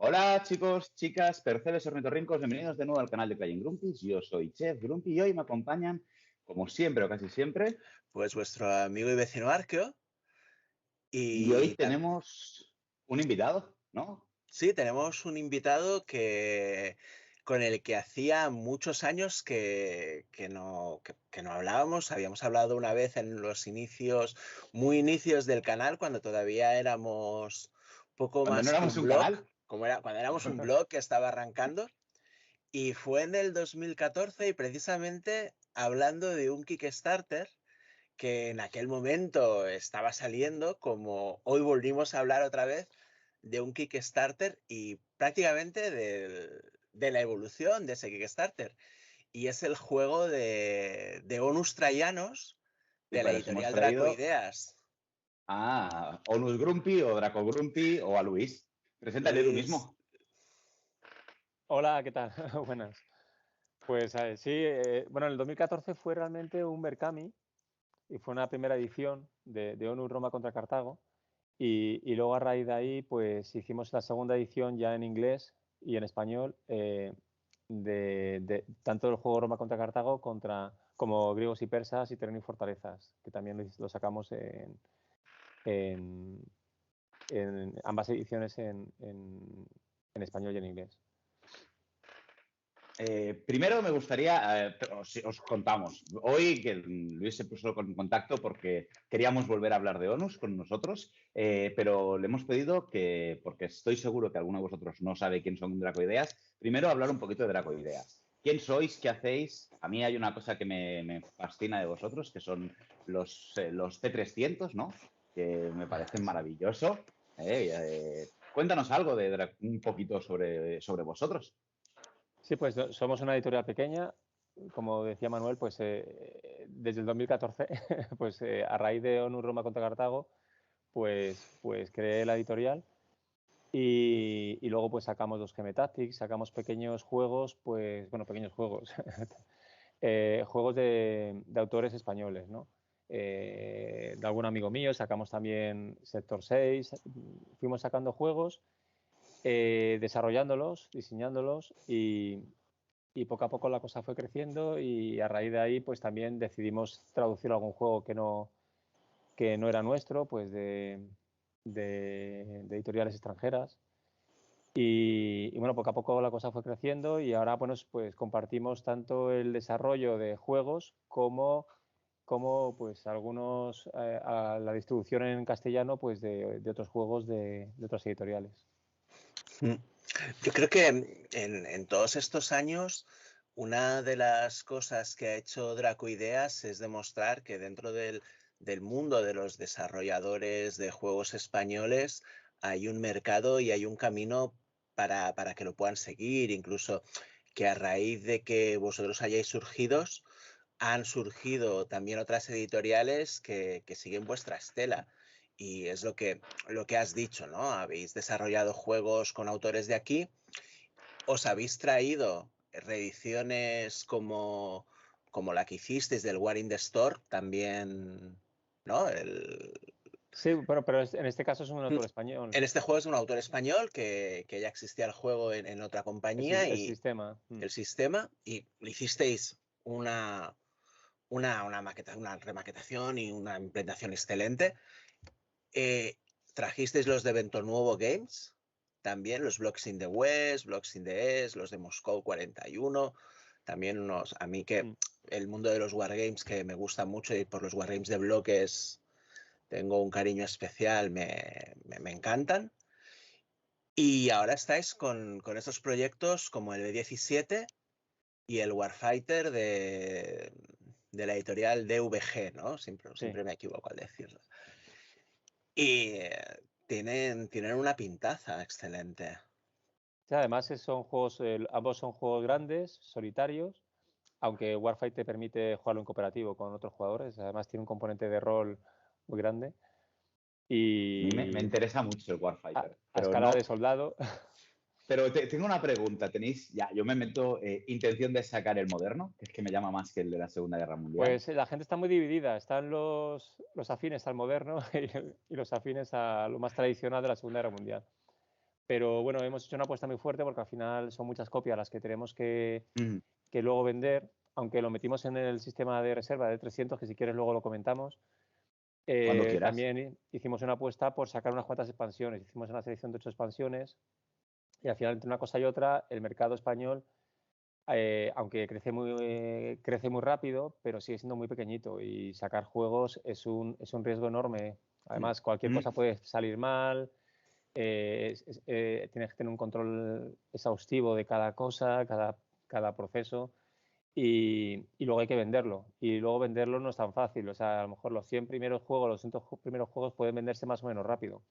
Hola chicos, chicas, percebes, ornitorrincos, bienvenidos de nuevo al canal de Playing Grumpies. Yo soy Chef Grumpy y hoy me acompañan, como siempre o casi siempre, Pues vuestro amigo y vecino Arqueo. y hoy Y tenemos un invitado, ¿no? sí, tenemos un invitado con el que hacía muchos años que no hablábamos. Habíamos hablado una vez en los inicios, muy inicios del canal, cuando todavía éramos poco Cuando no más que éramos un un blog, canal. cuando éramos un blog que estaba arrancando. Y fue en el 2014 y precisamente hablando de un Kickstarter que en aquel momento estaba saliendo, como hoy volvimos a hablar otra vez de un Kickstarter y prácticamente de la evolución de ese Kickstarter. Y es el juego de Onus Traianos Y de la para eso hemos editorial traído Dracoideas. a Onus Grumpy o Draco Grumpy o a Luis. Preséntale tú Luis, mismo. Hola, ¿qué tal? Buenas. Pues sí, bueno, en el 2014 fue realmente un Mercami y fue una primera edición de ONU Roma contra Cartago y luego a raíz de ahí pues hicimos la segunda edición ya en inglés y en español de tanto el juego Roma contra Cartago como griegos y persas y terreno y fortalezas, que también lo sacamos en, en ambas ediciones en español y en inglés. Primero me gustaría, os contamos, hoy que Luis se puso en contacto porque queríamos volver a hablar de ONUS con nosotros, pero le hemos pedido que, porque estoy seguro que alguno de vosotros no sabe quién son Dracoideas, primero hablar un poquito de Dracoideas. ¿Quién sois? ¿Qué hacéis? A mí hay una cosa que me fascina de vosotros, que son los T300, ¿no? Que me parecen maravilloso. Cuéntanos algo un poquito sobre vosotros. Sí, pues somos una editorial pequeña, como decía Manuel, pues desde el 2014, pues a raíz de ONU Roma contra Cartago, pues creé la editorial y luego pues sacamos los Game Tactics, sacamos pequeños juegos, pues bueno, pequeños juegos, juegos de autores españoles, ¿no? De algún amigo mío, sacamos también Sector 6, fuimos sacando juegos, desarrollándolos, diseñándolos y poco a poco la cosa fue creciendo y a raíz de ahí pues también decidimos traducir algún juego que no era nuestro, pues de editoriales extranjeras. Y bueno, poco a poco la cosa fue creciendo y ahora bueno, pues compartimos tanto el desarrollo de juegos como pues algunos a la distribución en castellano pues de otros juegos de otras editoriales. yo creo que en todos estos años, una de las cosas que ha hecho Dracoideas es demostrar que dentro del mundo de los desarrolladores de juegos españoles hay un mercado y hay un camino para que lo puedan seguir, incluso que a raíz de que vosotros hayáis surgido, han surgido también otras editoriales que siguen vuestra estela. Y es lo que has dicho, ¿no? Habéis desarrollado juegos con autores de aquí, os habéis traído reediciones como la que hicisteis del War in the Store, también, ¿no? Sí, bueno, pero en este caso es un autor español. En este juego es un autor español que ya existía el juego en otra compañía El y sistema. el sistema, y le hicisteis una remaquetación y una implementación excelente. Trajisteis los de Vento Nuevo Games, también los Blocks in the West, Blocks in the East, los de Moscow 41, también a mí que el mundo de los Wargames que me gusta mucho y por los Wargames de bloques tengo un cariño especial, me encantan. Y ahora estáis con estos proyectos como el B17 y el Warfighter de la editorial DVG, ¿no? Sí. Siempre me equivoco al decirlo. Y tienen una pintaza excelente. Sí, además son juegos, ambos son juegos grandes, solitarios, aunque Warfight te permite jugarlo en cooperativo con otros jugadores. Además tiene un componente de rol muy grande A mí me y interesa mucho el a, Warfighter, a pero escala no. de soldado. Pero tengo una pregunta. ¿Tenéis, ya, yo me meto, intención de sacar el moderno, que es que me llama más que el de la Segunda Guerra Mundial? Pues la gente está muy dividida. Están los afines al moderno y los afines a lo más tradicional de la Segunda Guerra Mundial. Pero bueno, hemos hecho una apuesta muy fuerte porque al final son muchas copias las que tenemos que Mm. luego vender, aunque lo metimos en el sistema de reserva de 300, que si quieres luego lo comentamos. Cuando quieras. También hicimos una apuesta por sacar unas cuantas expansiones. Hicimos una selección de 8 expansiones y al final, entre una cosa y otra, el mercado español, aunque crece muy rápido, pero sigue siendo muy pequeñito y sacar juegos es un riesgo enorme. Además, cualquier Mm. cosa puede salir mal, tienes que tener un control exhaustivo de cada cosa, cada proceso. Y luego hay que venderlo. Y luego venderlo no es tan fácil. O sea, a lo mejor los 100 primeros juegos, los 100 primeros juegos pueden venderse más o menos rápido.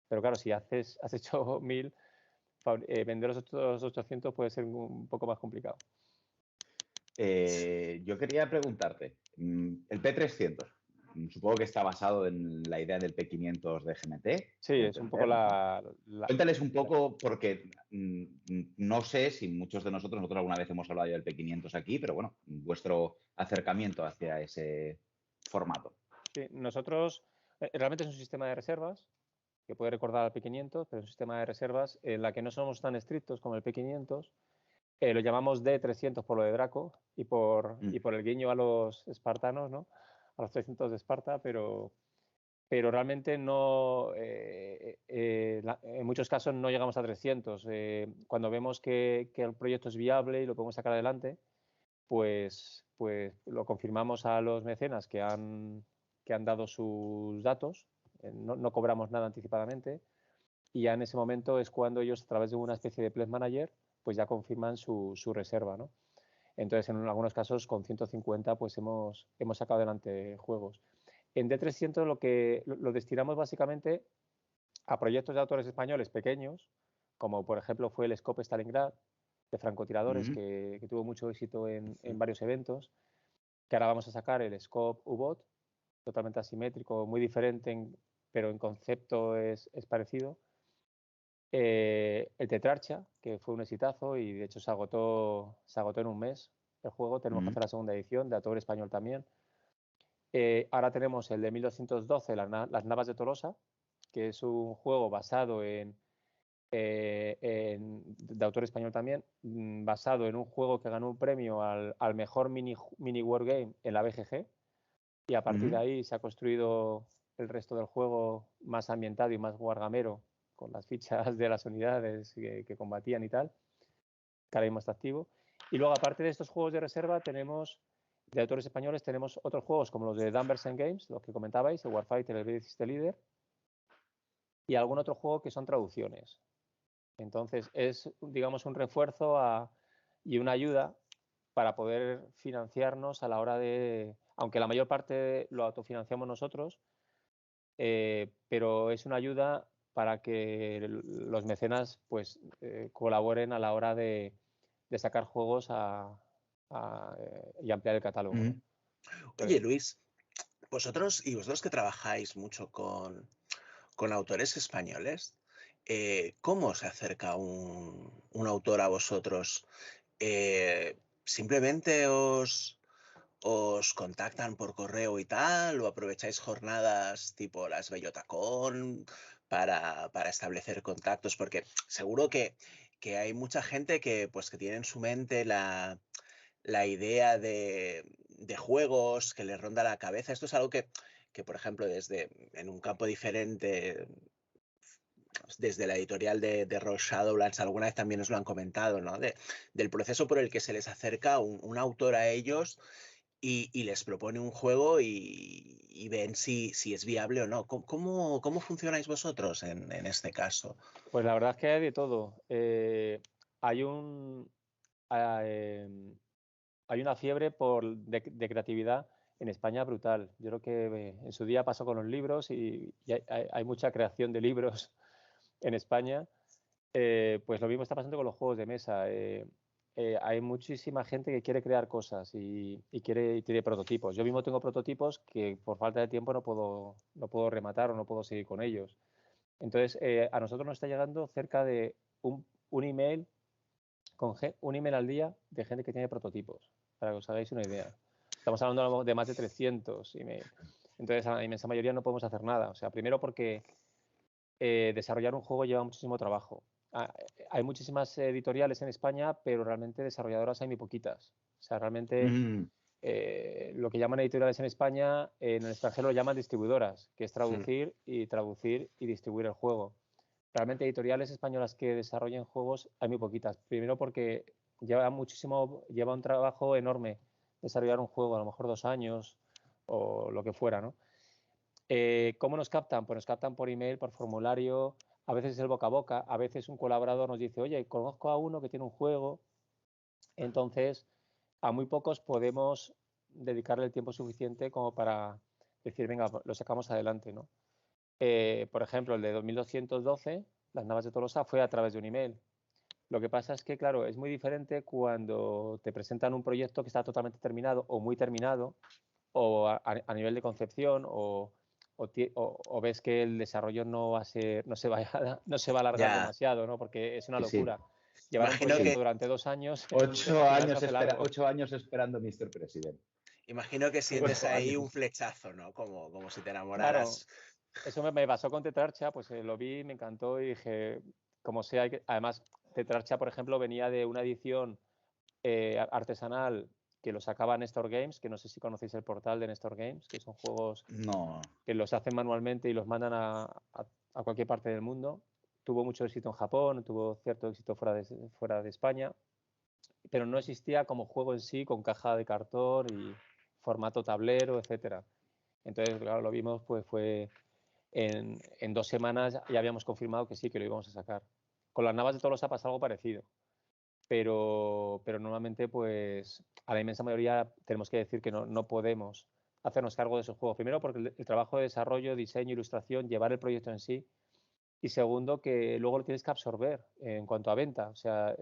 Pero claro, si has hecho 1000, vender los otros 800 puede ser un poco más complicado. Yo quería preguntarte, el P300, supongo que está basado en la idea del P500 de GMT, Sí, puedo es un poco entender, ¿no? Cuéntales un poco, porque no sé si muchos de nosotros alguna vez hemos hablado ya del P500 aquí, pero bueno, vuestro acercamiento hacia ese formato. Sí, nosotros realmente es un sistema de reservas que puede recordar al P500, pero es un sistema de reservas en la que no somos tan estrictos como el P500. Lo llamamos D300 por lo de Draco y por el guiño a los espartanos, ¿no? A los 300 de Esparta, pero realmente no, en muchos casos no llegamos a 300. Cuando vemos que el proyecto es viable y lo podemos sacar adelante, pues lo confirmamos a los mecenas que han dado sus datos, no cobramos nada anticipadamente, y ya en ese momento es cuando ellos, a través de una especie de pledge manager, pues ya confirman su reserva, ¿no? Entonces, en algunos casos, con 150, pues hemos sacado adelante juegos. En D300 lo destinamos básicamente a proyectos de autores españoles pequeños, como por ejemplo fue el Scope Stalingrad, de francotiradores, que tuvo mucho éxito en varios eventos, que ahora vamos a sacar el Scope U-Bot, totalmente asimétrico, muy diferente, pero en concepto es parecido. El Tetrarcha, que fue un exitazo y de hecho se agotó en un mes el juego. Tenemos que hacer la segunda edición, de autor español también. Ahora tenemos el de 1212, Las Navas de Tolosa, que es un juego basado de autor español también, basado en un juego que ganó un premio al mejor mini wargame en la BGG, y a partir de ahí se ha construido el resto del juego más ambientado y más wargamero, con las fichas de las unidades que combatían y tal, que ahora mismo está activo. Y luego, aparte de estos juegos de reserva, tenemos, de autores españoles, tenemos otros juegos como los de Danvers Games, los que comentabais, el Warfighter, el British Leader, y algún otro juego que son traducciones. Entonces, es, digamos, un refuerzo y una ayuda para poder financiarnos a la hora de, aunque la mayor parte lo autofinanciamos nosotros, pero es una ayuda para que los mecenas pues colaboren a la hora de sacar juegos y ampliar el catálogo, ¿no? Oye, Luis, vosotros que trabajáis mucho con autores españoles, ¿cómo se acerca un autor a vosotros? ¿Simplemente os contactan por correo y tal, o aprovecháis jornadas tipo las Bellotacón para establecer contactos? Porque seguro que hay mucha gente que tiene en su mente la idea de juegos que les ronda la cabeza. Esto es algo que por ejemplo, en un campo diferente, desde la editorial de Roche Shadowlands, alguna vez también nos lo han comentado, ¿no? Del proceso por el que se les acerca un autor a ellos y les propone un juego y ven si es viable o no. ¿Cómo funcionáis vosotros en este caso? Pues la verdad es que hay de todo. Hay una fiebre de creatividad en España brutal. Yo creo que en su día pasó con los libros y hay mucha creación de libros en España. Pues lo mismo está pasando con los juegos de mesa. Hay muchísima gente que quiere crear cosas y tiene prototipos. Yo mismo tengo prototipos que por falta de tiempo no puedo rematar o no puedo seguir con ellos. Entonces, a nosotros nos está llegando cerca de un email un email al día de gente que tiene prototipos, para que os hagáis una idea. Estamos hablando de más de 300 emails. Entonces, a la inmensa mayoría no podemos hacer nada. O sea, primero porque desarrollar un juego lleva muchísimo trabajo. hay muchísimas editoriales en España, pero realmente desarrolladoras hay muy poquitas. O sea, realmente lo que llaman editoriales en España, en el extranjero lo llaman distribuidoras, que es traducir y distribuir el juego. Realmente editoriales españolas que desarrollen juegos hay muy poquitas. Primero porque lleva un trabajo enorme desarrollar un juego, a lo mejor 2 años o lo que fuera, ¿no? ¿Cómo nos captan? Pues nos captan por email, por formulario, a veces es el boca a boca, a veces un colaborador nos dice, oye, conozco a uno que tiene un juego. Entonces, a muy pocos podemos dedicarle el tiempo suficiente como para decir, venga, lo sacamos adelante, ¿no? Por ejemplo, el de 2212, Las Navas de Tolosa, fue a través de un email. Lo que pasa es que, claro, es muy diferente cuando te presentan un proyecto que está totalmente terminado o muy terminado, o a nivel de concepción, o ves que el desarrollo no va a alargar demasiado, ¿no? Porque es una locura. Llevar un proyecto durante 2 años. 8 años esperando Mr. President. Imagino que sientes ahí un flechazo, ¿no? Como si te enamoraras. Claro, eso me pasó con Tetrarcha, pues lo vi, me encantó y dije, como sea, además Tetrarcha, por ejemplo, venía de una edición artesanal que lo sacaba Nestor Games, que no sé si conocéis el portal de Nestor Games, que son juegos que los hacen manualmente y los mandan a cualquier parte del mundo. Tuvo mucho éxito en Japón, tuvo cierto éxito fuera de España, pero no existía como juego en sí, con caja de cartón y formato tablero, etcétera. Entonces, claro, lo vimos, pues fue en 2 semanas ya habíamos confirmado que sí, que lo íbamos a sacar. Con Las Navas de Tolosa pasa algo parecido. Pero normalmente, pues, a la inmensa mayoría tenemos que decir que no podemos hacernos cargo de esos juegos. Primero, porque el trabajo de desarrollo, diseño, ilustración, llevar el proyecto en sí. Y segundo, que luego lo tienes que absorber en cuanto a venta. O sea,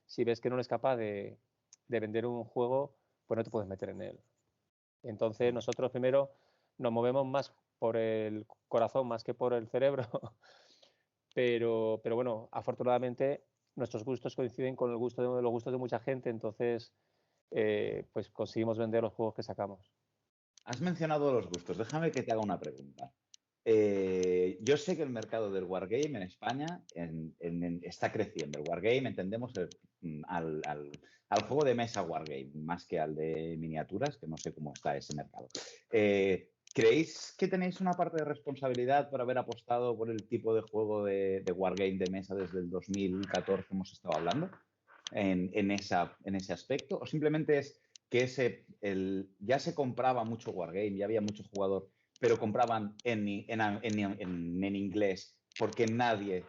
si ves que no eres capaz de vender un juego, pues no te puedes meter en él. Entonces, nosotros primero nos movemos más por el corazón más que por el cerebro. Pero bueno, afortunadamente nuestros gustos coinciden con los gustos de mucha gente, entonces pues conseguimos vender los juegos que sacamos. Has mencionado los gustos. Déjame que te haga una pregunta. Yo sé que el mercado del wargame en España está creciendo. El wargame entendemos al juego de mesa wargame, más que al de miniaturas, que no sé cómo está ese mercado. ¿Creéis que tenéis una parte de responsabilidad por haber apostado por el tipo de juego de wargame de mesa desde el 2014 que hemos estado hablando en ese aspecto? ¿O simplemente es que ya se compraba mucho wargame, ya había mucho jugador, pero compraban en inglés porque nadie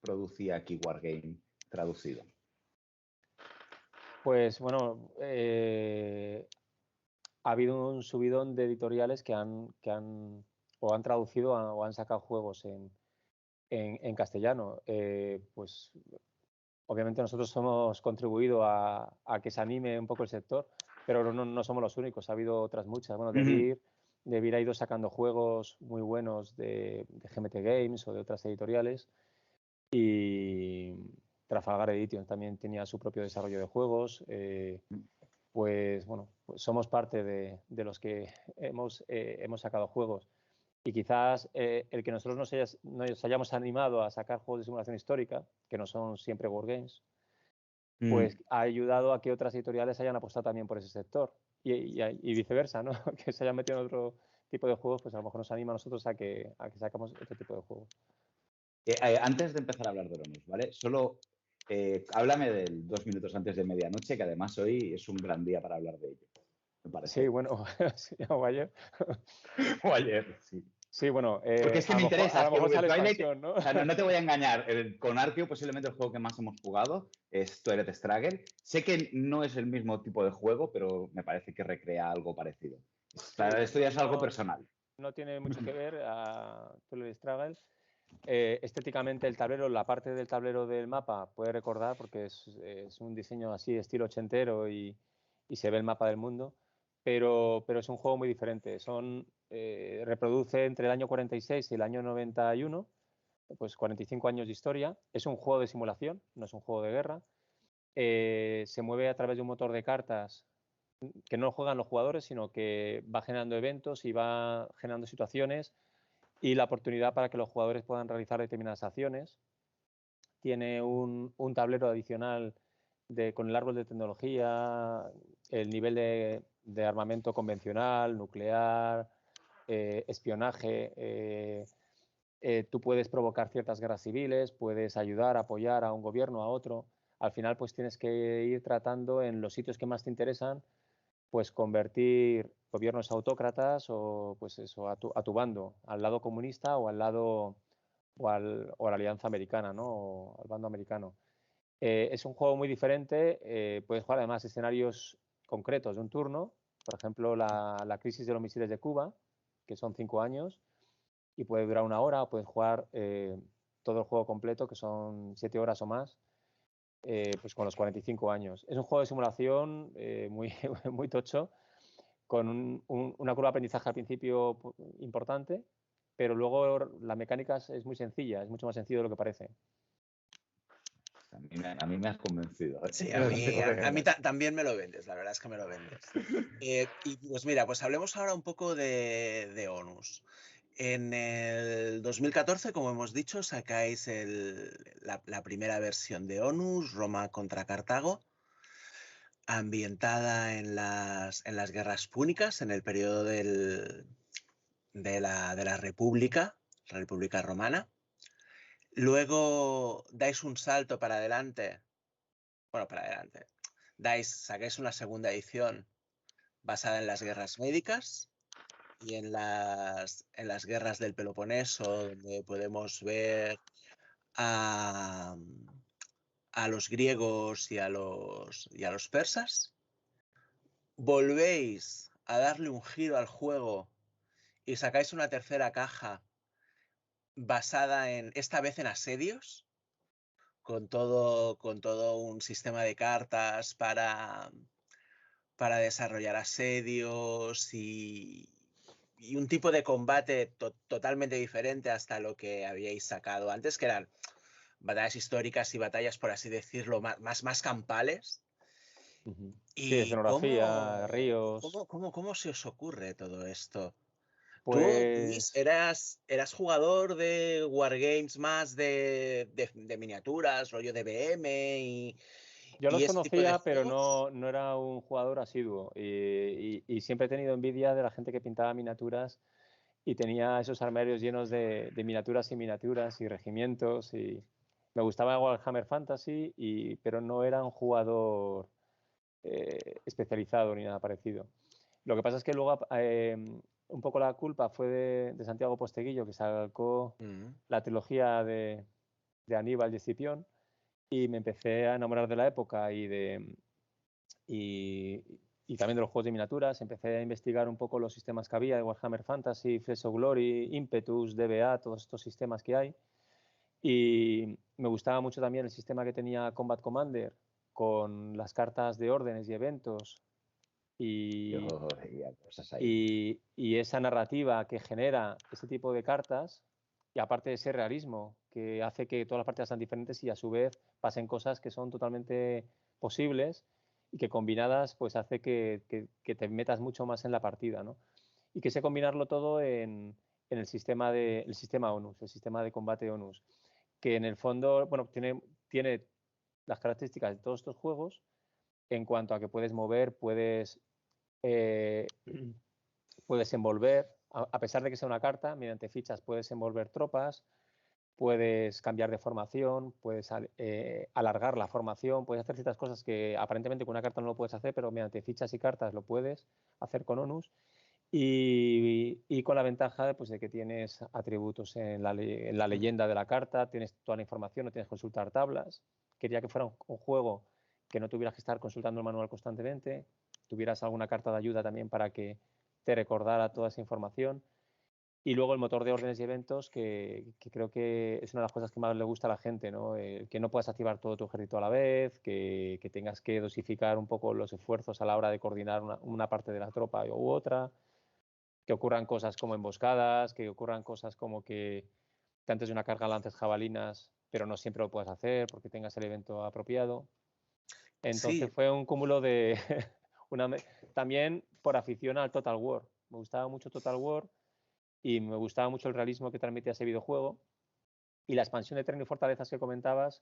producía aquí wargame traducido? Pues bueno, ha habido un subidón de editoriales que han traducido o han sacado juegos en castellano. Pues obviamente nosotros hemos contribuido a que se anime un poco el sector, pero no somos los únicos, ha habido otras muchas. Bueno, Devir ha ido sacando juegos muy buenos de GMT Games o de otras editoriales, y Trafalgar Edition también tenía su propio desarrollo de juegos. Pues bueno, pues somos parte de los que hemos sacado juegos. Y quizás el que nosotros nos hayamos animado a sacar juegos de simulación histórica, que no son siempre wargames, pues ha ayudado a que otras editoriales hayan apostado también por ese sector. Y viceversa, ¿no? Que se hayan metido en otro tipo de juegos, pues a lo mejor nos anima a nosotros a que sacamos otro tipo de juegos. Antes de empezar a hablar de Onus, ¿vale? Solo háblame del 2 minutos antes de medianoche, que además hoy es un gran día para hablar de ello, me parece. Sí, bueno, sí, o ayer. O ayer, sí. Sí, bueno, porque es que me interesa. A lo mejor sale Twilight, expansión, ¿no? O sea, no te voy a engañar. Con Arceus, posiblemente el juego que más hemos jugado es Twilight Struggle. Sé que no es el mismo tipo de juego, pero me parece que recrea algo parecido. Sí, esto ya es algo personal. No tiene mucho que ver a Twilight Struggle. Estéticamente el tablero, la parte del tablero del mapa puede recordar, porque es un diseño así estilo ochentero y se ve el mapa del mundo, pero es un juego muy diferente. Reproduce entre el año 46 y el año 91, pues 45 años de historia. Es un juego de simulación, no es un juego de guerra. Se mueve a través de un motor de cartas que no juegan los jugadores, sino que va generando eventos y va generando situaciones y la oportunidad para que los jugadores puedan realizar determinadas acciones. tiene un tablero adicional con el árbol de tecnología, el nivel de armamento convencional, nuclear, espionaje. Tú puedes provocar ciertas guerras civiles, puedes ayudar, apoyar a un gobierno, a otro. Al final, pues tienes que ir tratando en los sitios que más te interesan, pues convertir gobiernos autócratas o pues eso, a tu bando, al lado comunista o al lado o a la alianza americana, ¿no? O al bando americano. Es un juego muy diferente, puedes jugar además escenarios concretos de un turno, por ejemplo, la crisis de los misiles de Cuba, que son 5 años, y puede durar 1 hora, o puedes jugar todo el juego completo, que son 7 horas o más, pues con los 45 años. Es un juego de simulación muy, muy tocho, con una curva de aprendizaje al principio importante, pero luego la mecánica es muy sencilla, es mucho más sencillo de lo que parece. A mí me has convencido. Sí, a mí también me lo vendes, la verdad es que me lo vendes. Y pues mira, pues hablemos ahora un poco de ONUS. En el 2014, como hemos dicho, sacáis la primera versión de ONUS, Roma contra Cartago, ambientada en las guerras púnicas, en el periodo de la República Romana. Luego dais un salto para adelante. Bueno, para adelante. Sacáis una segunda edición basada en las guerras médicas y en las guerras del Peloponeso, donde podemos ver a los griegos y a los persas. Volvéis a darle un giro al juego y sacáis una tercera caja basada esta vez en asedios, con todo un sistema de cartas para desarrollar asedios y un tipo de combate totalmente diferente hasta lo que habíais sacado antes, que eran batallas históricas y batallas, por así decirlo, más campales. Uh-huh. ¿Y sí, escenografía, ríos. ¿Cómo se os ocurre todo esto? ¿Tú, Luis, Pues eras jugador de Wargames más de miniaturas, rollo de BM yo los ese tipo de conocía, pero juegos? no era un jugador asiduo. Y siempre he tenido envidia de la gente que pintaba miniaturas y tenía esos armarios llenos de miniaturas y miniaturas y regimientos. Y me gustaba Warhammer Fantasy, pero no era un jugador especializado ni nada parecido. Lo que pasa es que luego un poco la culpa fue de Santiago Posteguillo, que sacó la trilogía de Aníbal y Escipión, y me empecé a enamorar de la época y también de los juegos de miniaturas. Empecé a investigar un poco los sistemas que había de Warhammer Fantasy, Flash of Glory, Impetus, DBA, todos estos sistemas que hay. Y me gustaba mucho también el sistema que tenía Combat Commander, con las cartas de órdenes y eventos y esa narrativa que genera ese tipo de cartas, y aparte de ese realismo que hace que todas las partidas sean diferentes y a su vez pasen cosas que son totalmente posibles y que combinadas pues hace que te metas mucho más en la partida, ¿no? Y que sé combinarlo todo en el sistema ONUS, el sistema de combate ONUS, que en el fondo, bueno, tiene las características de todos estos juegos en cuanto a que puedes mover, puedes envolver, a pesar de que sea una carta, mediante fichas puedes envolver tropas, puedes cambiar de formación, puedes alargar la formación, puedes hacer ciertas cosas que aparentemente con una carta no lo puedes hacer, pero mediante fichas y cartas lo puedes hacer con ONUS. Y con la ventaja pues, de que tienes atributos en la leyenda de la carta, tienes toda la información, no tienes que consultar tablas. Quería que fuera un juego que no tuvieras que estar consultando el manual constantemente, tuvieras alguna carta de ayuda también para que te recordara toda esa información. Y luego el motor de órdenes y eventos, que creo que es una de las cosas que más le gusta a la gente, ¿no? Que no puedas activar todo tu ejército a la vez, que tengas que dosificar un poco los esfuerzos a la hora de coordinar una parte de la tropa u otra, que ocurran cosas como emboscadas, que ocurran cosas como que antes de una carga lances jabalinas, pero no siempre lo puedes hacer porque tengas el evento apropiado. Entonces Sí. fue un cúmulo de... también por afición al Total War. Me gustaba mucho Total War y me gustaba mucho el realismo que transmitía ese videojuego. Y la expansión de Terreno y Fortalezas que comentabas,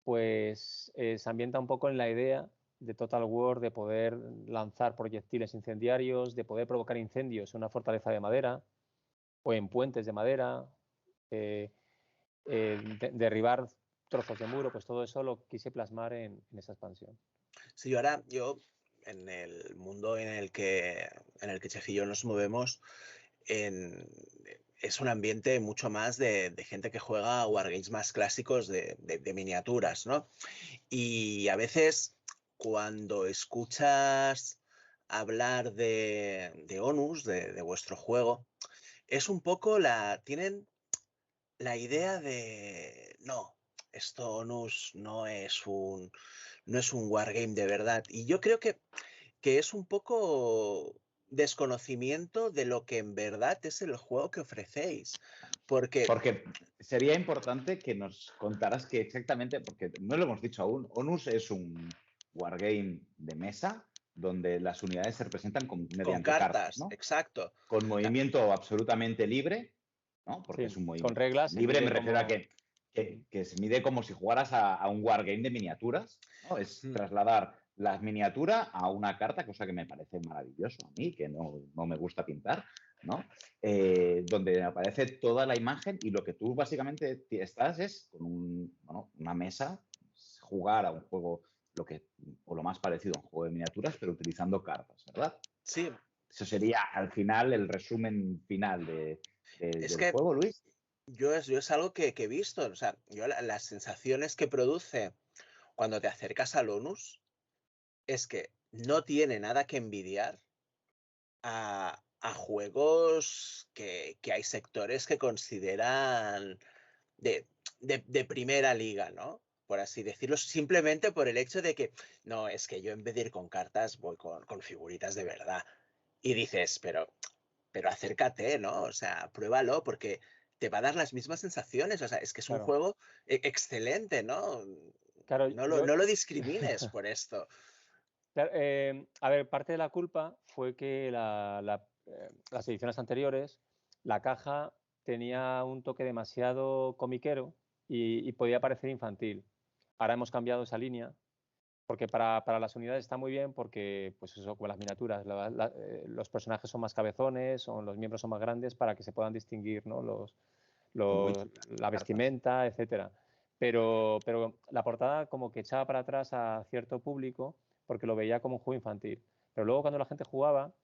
pues se ambienta un poco en la idea de Total War, de poder lanzar proyectiles incendiarios, de poder provocar incendios en una fortaleza de madera o en puentes de madera, derribar trozos de muro, pues todo eso lo quise plasmar en esa expansión. Sí, ahora yo en el mundo en el que Chef y yo nos movemos, es un ambiente mucho más de gente que juega wargames más clásicos de miniaturas, ¿no? Y a veces cuando escuchas hablar de Onus, de vuestro juego, es un poco tienen la idea de, no, esto Onus no es un wargame de verdad. Y yo creo que es un poco desconocimiento de lo que en verdad es el juego que ofrecéis. Porque sería importante que nos contaras que exactamente, porque no lo hemos dicho aún, Onus es un wargame de mesa donde las unidades se representan mediante cartas, ¿no? Exacto. Con movimiento absolutamente libre, ¿no? Porque sí, es un movimiento con reglas. libre, me refiero a que se mide como si jugaras a un wargame de miniaturas, ¿no? Es trasladar la miniatura a una carta, cosa que me parece maravilloso a mí, que no me gusta pintar, ¿no? Donde aparece toda la imagen y lo que tú básicamente estás es con una mesa, jugar a un juego o lo más parecido a un juego de miniaturas, pero utilizando cartas, ¿verdad? Sí. Eso sería al final el resumen final del juego, Luis. Yo es algo que he visto, o sea, yo las sensaciones que produce cuando te acercas al Onus es que no tiene nada que envidiar a juegos que hay sectores que consideran de primera liga, ¿no? Por así decirlo, simplemente por el hecho de que, no, es que yo en vez de ir con cartas voy con figuritas de verdad. Y dices, pero acércate, ¿no? O sea, pruébalo porque te va a dar las mismas sensaciones. O sea, es que es un juego excelente, ¿no? Claro, no lo discrimines por esto. Claro, a ver, parte de la culpa fue que las ediciones anteriores, la caja tenía un toque demasiado comiquero y podía parecer infantil. Ahora hemos cambiado esa línea, porque para las unidades está muy bien, porque, pues eso, como las miniaturas, los personajes son más cabezones, o los miembros son más grandes para que se puedan distinguir, ¿no? La vestimenta, etcétera. Pero la portada como que echaba para atrás a cierto público porque lo veía como un juego infantil. Pero luego cuando la gente jugaba,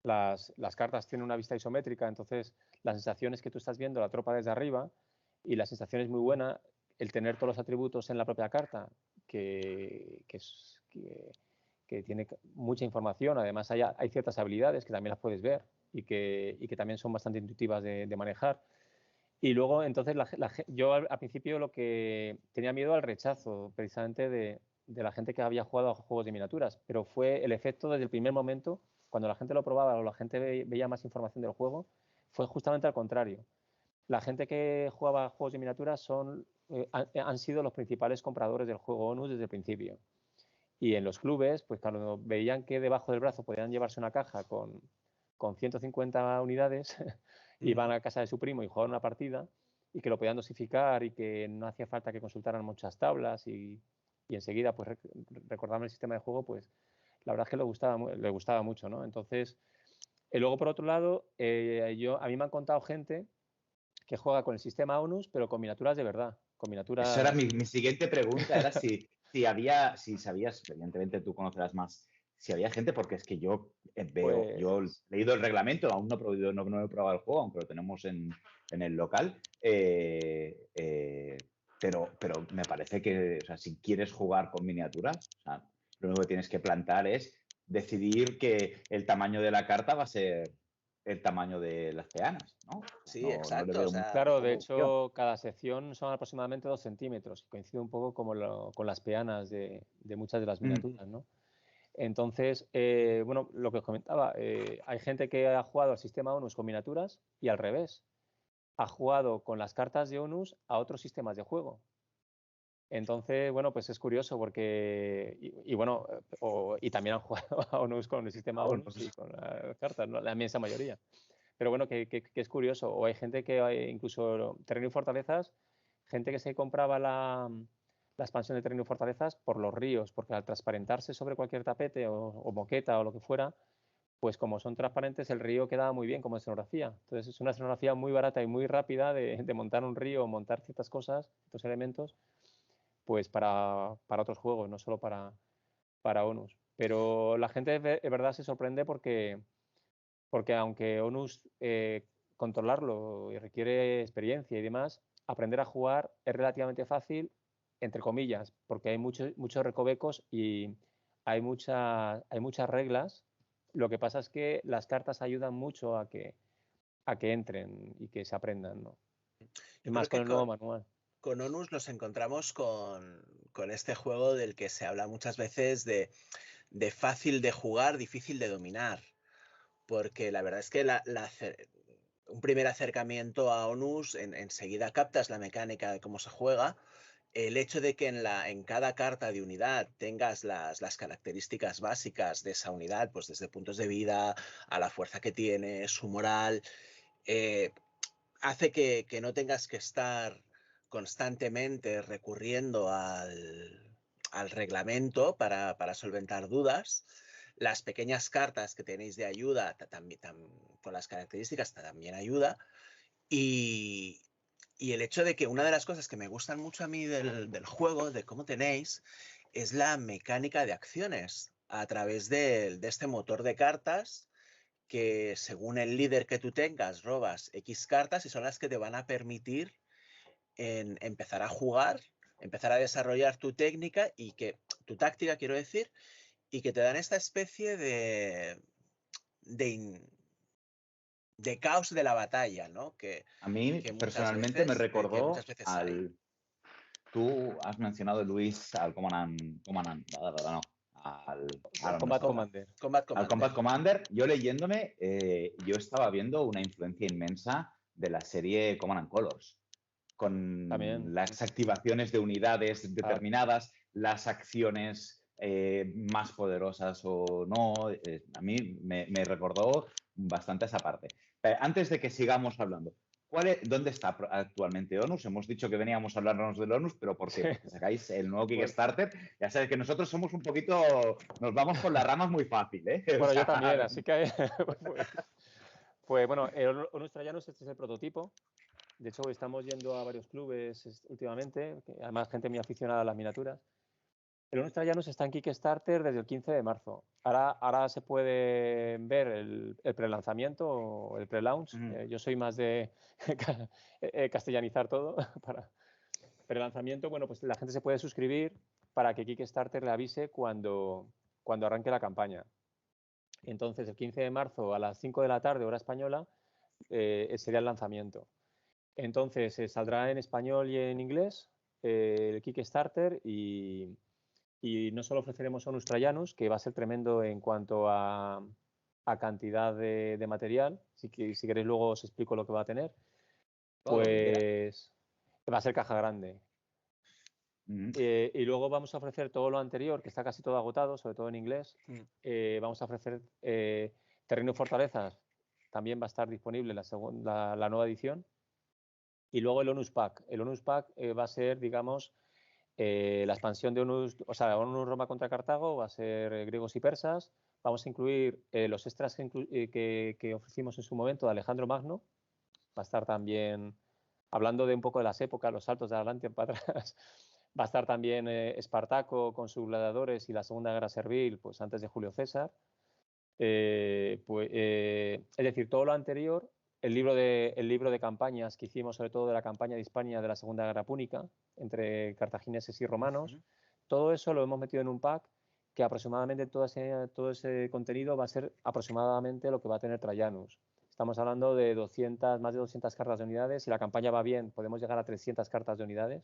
las cartas tienen una vista isométrica, entonces la sensación es que tú estás viendo la tropa desde arriba y la sensación es muy buena el tener todos los atributos en la propia carta, que tiene mucha información. Además hay ciertas habilidades que también las puedes ver y que también son bastante intuitivas de manejar. Y luego, entonces, yo al principio lo que tenía miedo al rechazo, precisamente de la gente que había jugado a juegos de miniaturas, pero fue el efecto desde el primer momento, cuando la gente lo probaba o la gente veía más información del juego, fue justamente al contrario. La gente que jugaba a juegos de miniaturas han sido los principales compradores del juego ONUS desde el principio. Y en los clubes, pues cuando veían que debajo del brazo podían llevarse una caja con 150 unidades, iban a casa de su primo y jugaban una partida y que lo podían dosificar y que no hacía falta que consultaran muchas tablas y enseguida pues recordaban el sistema de juego, pues la verdad es que le gustaba mucho, ¿no? Entonces, luego por otro lado, a mí me han contado gente que juega con el sistema ONUS, pero con miniaturas de verdad, con miniaturas... Eso era mi siguiente pregunta, era si sabías, evidentemente tú conocerás más, si había gente, porque es que yo yo he leído el reglamento, aún no he probado el juego, aunque lo tenemos en el local, pero me parece que, o sea, si quieres jugar con miniaturas, o sea, lo único que tienes que plantar es decidir que el tamaño de la carta va a ser el tamaño de las peanas, ¿no? Sí, exacto. No le veo claro, de hecho, cada sección son aproximadamente 2 centímetros, coincide un poco con las peanas de muchas de las miniaturas, ¿no? Entonces, bueno, lo que os comentaba, hay gente que ha jugado al sistema ONUS con miniaturas y al revés, ha jugado con las cartas de ONUS a otros sistemas de juego. Entonces, bueno, pues es curioso porque, bueno, y también han jugado a ONUS con el sistema ONUS y con las cartas, ¿no? La inmensa mayoría. pero bueno, que es curioso. O hay gente que incluso Terreno y Fortalezas, gente que se compraba la expansión de Terreno y Fortalezas por los ríos, porque al transparentarse sobre cualquier tapete o moqueta o lo que fuera, pues como son transparentes, el río quedaba muy bien como escenografía. Entonces es una escenografía muy barata y muy rápida de montar un río, montar ciertas cosas, ciertos elementos, pues para otros juegos, no solo para ONUS. Pero la gente de verdad se sorprende porque aunque ONUS controlarlo y requiere experiencia y demás, aprender a jugar es relativamente fácil, entre comillas, porque hay muchos recovecos y hay muchas reglas. Lo que pasa es que las cartas ayudan mucho a que entren y que se aprendan, ¿no? Y más con el nuevo manual. Con ONUS nos encontramos con este juego del que se habla muchas veces de fácil de jugar, difícil de dominar. Porque la verdad es que un primer acercamiento a ONUS, enseguida captas la mecánica de cómo se juega. El hecho de que en cada carta de unidad tengas las características básicas de esa unidad, pues desde puntos de vida a la fuerza que tiene, su moral, hace que no tengas que estar constantemente recurriendo al reglamento para solventar dudas. Las pequeñas cartas que tenéis de ayuda con las características también ayuda. Y el hecho de que una de las cosas que me gustan mucho a mí del juego, de cómo tenéis, es la mecánica de acciones a través de este motor de cartas que según el líder que tú tengas robas X cartas y son las que te van a permitir empezar a jugar, empezar a desarrollar tu técnica y tu táctica, quiero decir, y que te dan esta especie de caos de la batalla, ¿no? A mí personalmente me recordó al... Tú has mencionado, Luis, al Combat Commander. Al Combat Commander. Yo leyéndome, yo estaba viendo una influencia inmensa de la serie Command and Colors, con también las activaciones de unidades determinadas, las acciones más poderosas o no. A mí me recordó bastante esa parte. Antes de que sigamos hablando, ¿dónde está actualmente ONUS? Hemos dicho que veníamos a hablarnos del ONUS, pero ¿por qué? Porque sacáis el nuevo Kickstarter. Ya sabes que nosotros somos un poquito... Nos vamos por las ramas muy fácil, ¿eh? Bueno, yo también, así que... pues bueno, ONUS Troyanos, este es el prototipo. De hecho, estamos yendo a varios clubes últimamente, además gente muy aficionada a las miniaturas. El ONUS Troyanos está en Kickstarter desde el 15 de marzo. Ahora se puede ver el pre-lanzamiento o el pre-launch. Yo soy más de castellanizar todo. Para pre-lanzamiento, bueno, pues la gente se puede suscribir para que Kickstarter le avise cuando arranque la campaña. Entonces, el 15 de marzo a las 5 de la tarde, hora española, sería el lanzamiento. Entonces, saldrá en español y en inglés el Kickstarter y no solo ofreceremos ONUS Troyanos, que va a ser tremendo en cuanto a cantidad de material. Si queréis luego os explico lo que va a tener. Pues va a ser caja grande. Y luego vamos a ofrecer todo lo anterior, que está casi todo agotado, sobre todo en inglés. Vamos a ofrecer Terreno y Fortalezas, también va a estar disponible la nueva edición. Y luego el ONUS Pack. El ONUS Pack va a ser, digamos, la expansión de ONUS, o sea, ONUS Roma contra Cartago, va a ser griegos y persas. Vamos a incluir los extras que ofrecimos en su momento de Alejandro Magno. Va a estar también, hablando de un poco de las épocas, los saltos de adelante para atrás. Va a estar también Espartaco con sus gladiadores y la Segunda Guerra Servil, pues antes de Julio César. Es decir, todo lo anterior, el libro de campañas que hicimos, sobre todo de la campaña de Hispania de la Segunda Guerra Púnica, entre cartagineses y romanos, todo eso lo hemos metido en un pack que aproximadamente todo ese contenido va a ser aproximadamente lo que va a tener Trajanus. Estamos hablando de más de 200 cartas de unidades. Si la campaña va bien, podemos llegar a 300 cartas de unidades.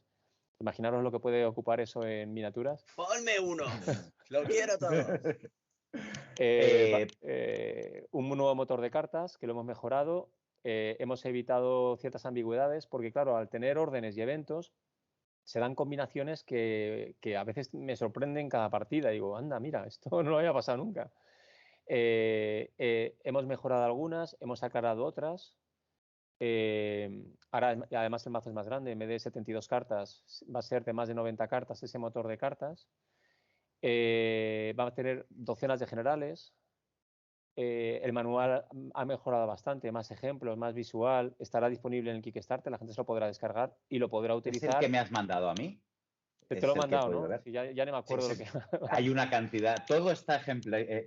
Imaginaros lo que puede ocupar eso en miniaturas. ¡Ponme uno! ¡Lo quiero todo! Un nuevo motor de cartas que lo hemos mejorado. Hemos evitado ciertas ambigüedades porque, claro, al tener órdenes y eventos, se dan combinaciones que a veces me sorprenden cada partida. Digo, anda, mira, esto no lo había pasado nunca. Hemos mejorado algunas, hemos aclarado otras. Ahora, además, el mazo es más grande. En vez de 72 cartas, va a ser de más de 90 cartas ese motor de cartas. Va a tener docenas de generales. El manual ha mejorado bastante, más ejemplos, más visual. Estará disponible en el Kickstarter, la gente se lo podrá descargar y lo podrá ¿Es el utilizar. que me has mandado a mí? Te lo he Es el que he mandado, podido ¿no? ver. Sí, ya no me acuerdo Sí, lo que... hay una cantidad. Todo está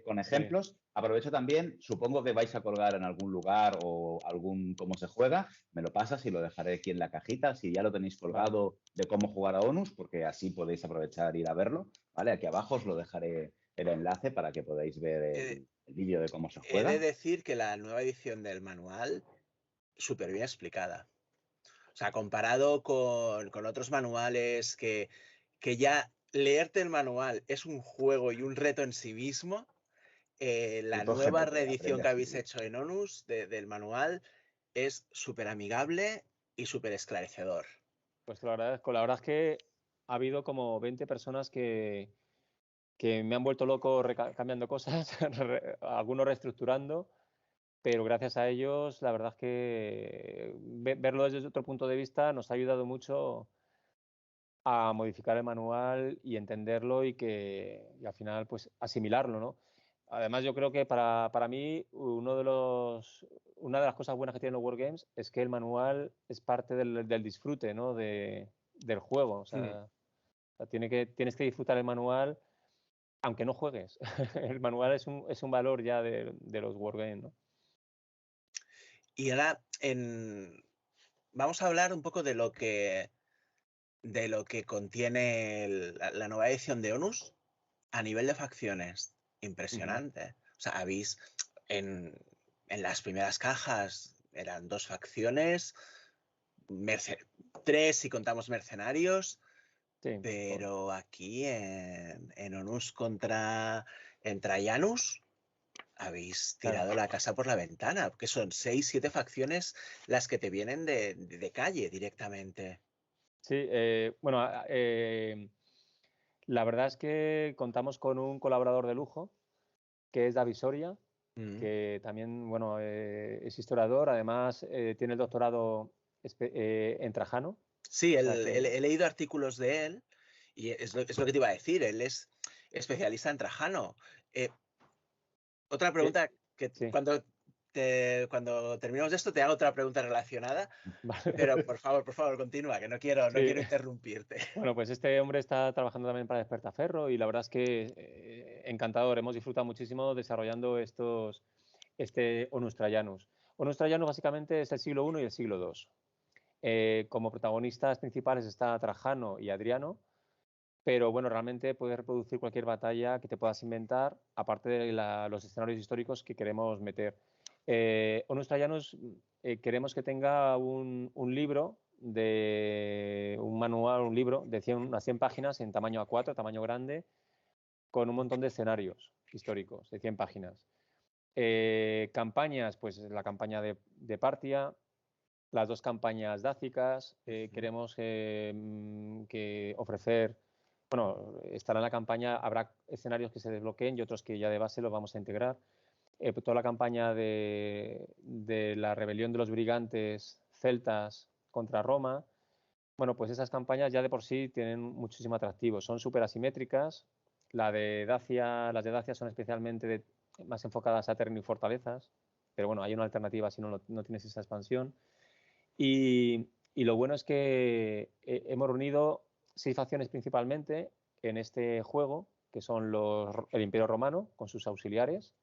con ejemplos. Sí. Aprovecho también, supongo que vais a colgar en algún lugar o algún cómo se juega. Me lo pasas y lo dejaré aquí en la cajita. Si ya lo tenéis colgado de cómo jugar a ONUS, porque así podéis aprovechar e ir a verlo. ¿Vale? Aquí abajo os lo dejaré el enlace para que podáis ver el vídeo de cómo se He de juega. decir que la nueva edición del manual, súper bien explicada. O sea, comparado con otros manuales que ya leerte el manual es un juego y un reto en sí mismo, la Puto nueva GPT, reedición aprende a que habéis escribir. hecho en ONUS del manual es súper amigable y súper esclarecedor. Pues te lo agradezco. La verdad es que ha habido como 20 personas que me han vuelto loco cambiando cosas, algunos reestructurando, pero gracias a ellos, la verdad es que verlo desde otro punto de vista nos ha ayudado mucho a modificar el manual y entenderlo y al final pues asimilarlo, ¿no? Además, yo creo que para mí una de las cosas buenas que tienen los Wargames es que el manual es parte del disfrute, ¿no? Del juego. O sea, tienes que disfrutar el manual aunque no juegues. El manual es un valor ya de los Wargames, ¿no? Y ahora vamos a hablar un poco de lo que contiene la nueva edición de ONUS a nivel de facciones. Impresionante. O sea, habéis en las primeras cajas eran 2 facciones, 3 si contamos mercenarios, Sí. pero aquí en ONUS contra Trajanus habéis tirado la casa por la ventana, porque son 6, 7 facciones las que te vienen de calle directamente. Sí, bueno, la verdad es que contamos con un colaborador de lujo, que es David Soria, que también, bueno, es historiador, además tiene el doctorado en Trajano. Sí, O sea que, he leído artículos de él y es lo que te iba a decir, él es especialista en Trajano. Otra pregunta que sí. cuando terminemos de esto te hago otra pregunta relacionada, Vale. pero por favor, continúa, que no quiero Sí. interrumpirte. Bueno, pues este hombre está trabajando también para Despertaferro y la verdad es que encantador, hemos disfrutado muchísimo desarrollando Onus Trajanus. Onus Trajanus básicamente es el siglo I y el siglo II. Como protagonistas principales está Trajano y Adriano, pero bueno, realmente puedes reproducir cualquier batalla que te puedas inventar, aparte de los escenarios históricos que queremos meter. Onus Trajanus queremos que tenga un libro un manual, un libro de unas 100 páginas en tamaño A4, tamaño grande, con un montón de escenarios históricos de 100 páginas. Campañas, pues la campaña de Partia, las 2 campañas dácicas. Queremos que ofrecer, bueno, estará en la campaña, habrá escenarios que se desbloqueen y otros que ya de base los vamos a integrar. Toda la campaña de la rebelión de los brigantes celtas contra Roma. Bueno, pues esas campañas ya de por sí tienen muchísimo atractivo. Son súper asimétricas. Las de Dacia son especialmente más enfocadas a terreno y fortalezas. Pero bueno, hay una alternativa si no tienes esa expansión. Y lo bueno es que hemos reunido 6 facciones principalmente en este juego, que son el Imperio Romano con sus auxiliares.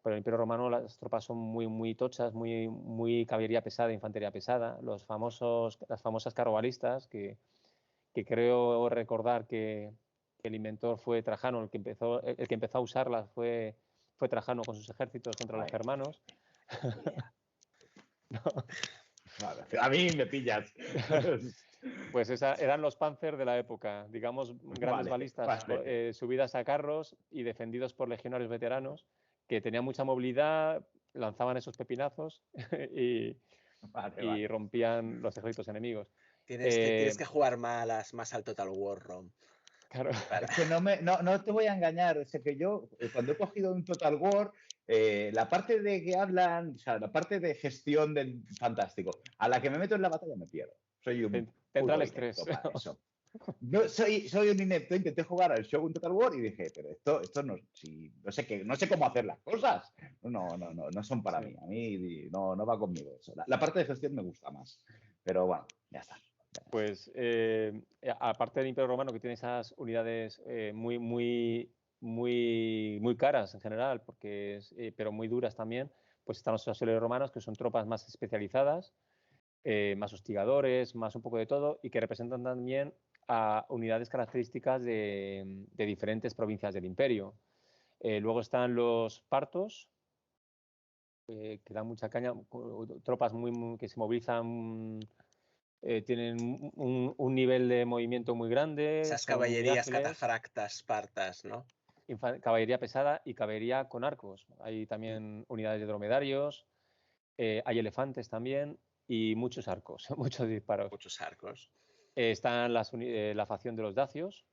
Pero el Imperio Romano las tropas son muy tochas, muy caballería pesada, infantería pesada. Las famosas carrobalistas, que creo recordar que el inventor fue Trajano, el que empezó a usarlas fue Trajano con sus ejércitos contra los germanos. No. Vale, a mí me pillas. Pues eran los Panzer de la época, digamos, grandes balistas subidas a carros y defendidos por legionarios veteranos que tenían mucha movilidad, lanzaban esos pepinazos y rompían los ejércitos enemigos. Tienes que jugar más al Total War, Rom. Claro. Es que no te voy a engañar, es que yo cuando he cogido un Total War, la parte de que hablan, o sea, la parte de gestión del fantástico, a la que me meto en la batalla me pierdo. Soy un Te entra el puto estrés. inepto para eso. No, soy un inepto, intenté jugar al Shogun Total War y dije, pero esto no, si, no sé cómo hacer las cosas. No son para Sí. mí. A mí no va conmigo eso. La parte de gestión me gusta más. Pero bueno, ya está. Pues aparte del Imperio Romano, que tiene esas unidades muy caras en general, pero muy duras también, pues están los auxiliares romanos, que son tropas más especializadas, más hostigadores, más un poco de todo, y que representan también a unidades características de diferentes provincias del imperio. Luego están los partos, que dan mucha caña, tropas que se movilizan, tienen un nivel de movimiento muy grande, Esas son muy caballerías ágiles, catafractas, partas, ¿no? caballería pesada y caballería con arcos. Hay también unidades de dromedarios, hay elefantes también y muchos arcos, muchos disparos. Muchos arcos. Están la facción de los dacios,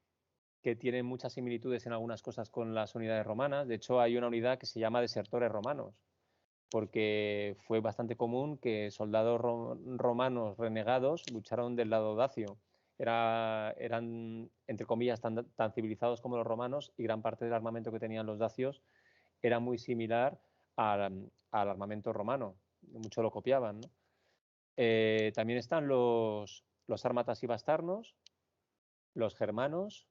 que tienen muchas similitudes en algunas cosas con las unidades romanas. De hecho, hay una unidad que se llama desertores romanos, porque fue bastante común que soldados romanos renegados lucharon del lado dacio. Eran, entre comillas, tan civilizados como los romanos y gran parte del armamento que tenían los dacios era muy similar al armamento romano. Mucho lo copiaban, ¿no? También están los ármatas y bastarnos, los germanos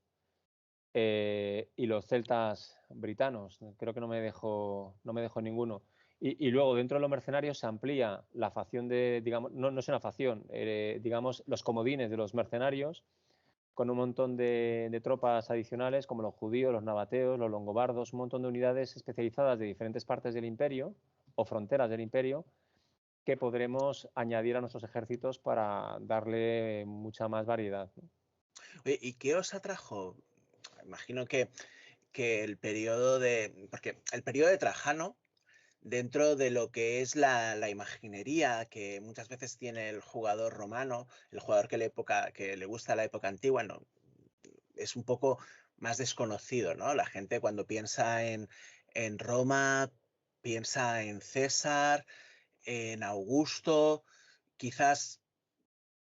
y los celtas britanos. Creo que no me dejo ninguno. Y luego dentro de los mercenarios se amplía la facción digamos, no es una facción, digamos, los comodines de los mercenarios, con un montón de tropas adicionales como los judíos, los nabateos, los longobardos, un montón de unidades especializadas de diferentes partes del imperio o fronteras del imperio que podremos añadir a nuestros ejércitos para darle mucha más variedad, ¿no? Oye, ¿y qué os atrajo? Imagino que el periodo porque el periodo de Trajano, dentro de lo que es la imaginería que muchas veces tiene el jugador romano, el jugador que le gusta la época antigua, no, es un poco más desconocido, ¿no? La gente cuando piensa en Roma, piensa en César, en Augusto, quizás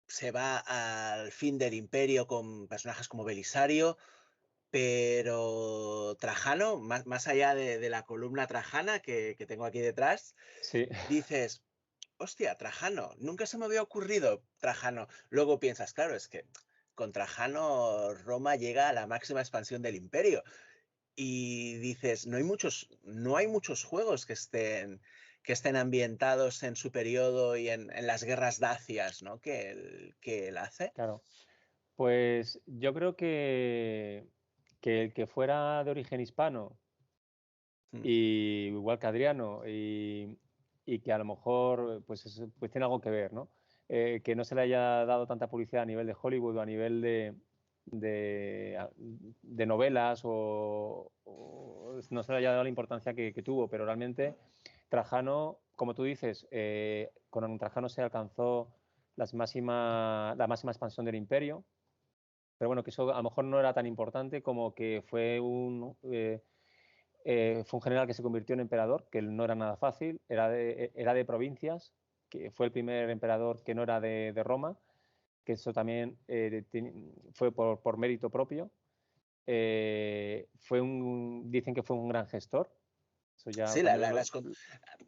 se va al fin del imperio con personajes como Belisario, pero Trajano, más allá de la columna trajana que tengo aquí detrás, Sí, dices, hostia, Trajano, nunca se me había ocurrido Trajano. Luego piensas, claro, es que con Trajano Roma llega a la máxima expansión del imperio. Y dices, no hay muchos juegos que estén ambientados en su periodo y en las guerras dacias, ¿no? Que él hace. claro. Pues yo creo que el que fuera de origen hispano, Mm. y igual que Adriano, y que a lo mejor pues tiene algo que ver, ¿no? Que no se le haya dado tanta publicidad a nivel de Hollywood o a nivel de novelas o no se le haya dado la importancia que tuvo, pero realmente Trajano, como tú dices, con Trajano se alcanzó la máxima expansión del imperio, pero bueno, que eso a lo mejor no era tan importante como que fue un general que se convirtió en emperador, que no era nada fácil, era de provincias, que fue el primer emperador que no era de Roma, que eso también fue por mérito propio. Dicen que fue un gran gestor, eso ya Sí, también